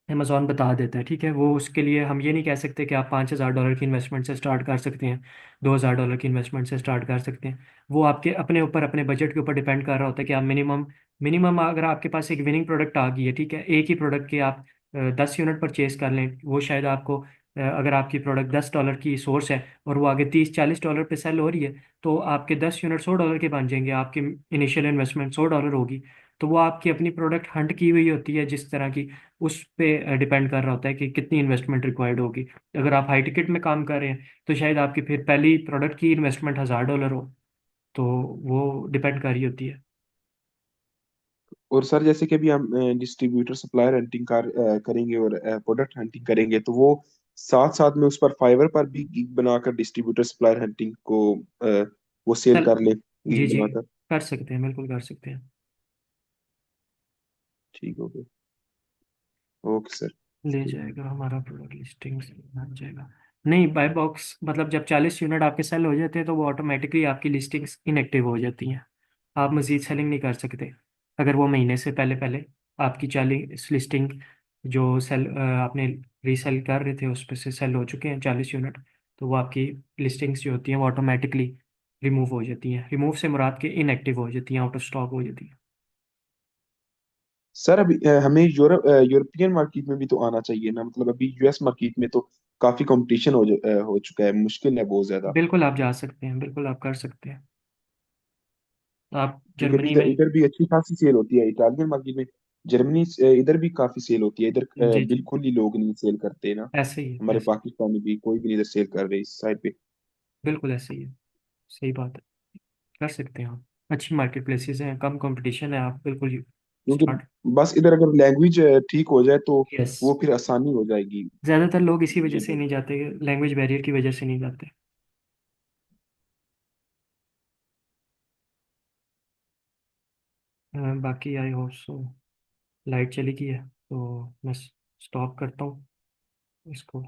अमेजोन बता देता है, ठीक है। वो उसके लिए हम ये नहीं कह सकते कि आप $5,000 की इन्वेस्टमेंट से स्टार्ट कर सकते हैं, $2,000 की इन्वेस्टमेंट से स्टार्ट कर सकते हैं। वो आपके अपने ऊपर, अपने बजट के ऊपर डिपेंड कर रहा होता है कि आप मिनिमम मिनिमम अगर आपके पास एक विनिंग प्रोडक्ट आ गई है, ठीक है, एक ही प्रोडक्ट के आप 10 यूनिट परचेज कर लें, वो शायद आपको अगर आपकी प्रोडक्ट $10 की सोर्स है और वो आगे $30-40 पे सेल हो रही है, तो आपके 10 यूनिट $100 के बन जाएंगे, आपकी इनिशियल इन्वेस्टमेंट $100 होगी। तो वो आपकी अपनी प्रोडक्ट हंट की हुई होती है जिस तरह की, उस पे डिपेंड कर रहा होता है कि कितनी इन्वेस्टमेंट रिक्वायर्ड होगी। अगर आप हाई टिकट में काम कर रहे हैं, तो शायद आपकी फिर पहली प्रोडक्ट की इन्वेस्टमेंट $1,000 हो। तो वो डिपेंड कर रही होती है। और सर जैसे कि अभी हम डिस्ट्रीब्यूटर सप्लायर हंटिंग करेंगे और प्रोडक्ट हंटिंग करेंगे, तो वो साथ साथ में उस पर फाइवर पर भी गिग बनाकर डिस्ट्रीब्यूटर सप्लायर हंटिंग को वो सेल चल, कर ले जी गिग जी, बनाकर? कर सकते हैं, बिल्कुल कर सकते हैं। ठीक हो गया। Okay sir. ले जाएगा हमारा प्रोडक्ट लिस्टिंग से बन जाएगा। नहीं, बाय बॉक्स मतलब जब 40 यूनिट आपके सेल हो जाते हैं, तो वो ऑटोमेटिकली आपकी लिस्टिंग्स इनएक्टिव हो जाती हैं। आप मज़ीद सेलिंग नहीं कर सकते। अगर वो महीने से पहले पहले आपकी 40 लिस्टिंग जो सेल आपने रीसेल कर रहे थे उस पर से सेल हो चुके हैं 40 यूनिट, तो वो आपकी लिस्टिंग्स जो होती हैं वो ऑटोमेटिकली रिमूव हो जाती हैं। रिमूव से मुराद के इनएक्टिव हो जाती हैं, आउट ऑफ स्टॉक हो जाती हैं। सर अभी हमें यूरोपियन मार्केट में भी तो आना चाहिए ना, मतलब अभी यूएस मार्केट में तो काफी कंपटीशन हो चुका है, मुश्किल है बहुत ज्यादा। बिल्कुल आप जा सकते हैं, बिल्कुल आप कर सकते हैं। आप क्योंकि अभी जर्मनी इधर में। इधर भी अच्छी खासी सेल होती है इटालियन मार्केट में। जर्मनी इधर भी काफी सेल होती है इधर। जी जी। बिल्कुल ही लोग नहीं सेल करते ना। ऐसे ही है, हमारे ऐसे। पाकिस्तानी भी कोई भी नहीं इधर सेल कर रहे इस साइड पे। बिल्कुल ऐसे ही है। सही बात है। कर सकते हैं आप। अच्छी मार्केट प्लेसेस हैं, कम कंपटीशन है, आप बिल्कुल क्योंकि स्टार्ट। बस इधर अगर लैंग्वेज ठीक हो जाए तो यस। वो फिर आसानी हो जाएगी। ज़्यादातर लोग इसी वजह ये से नहीं जाते, लैंग्वेज बैरियर की वजह से नहीं जाते। बाकी आई होप सो। लाइट चली गई है तो मैं स्टॉप करता हूँ इसको।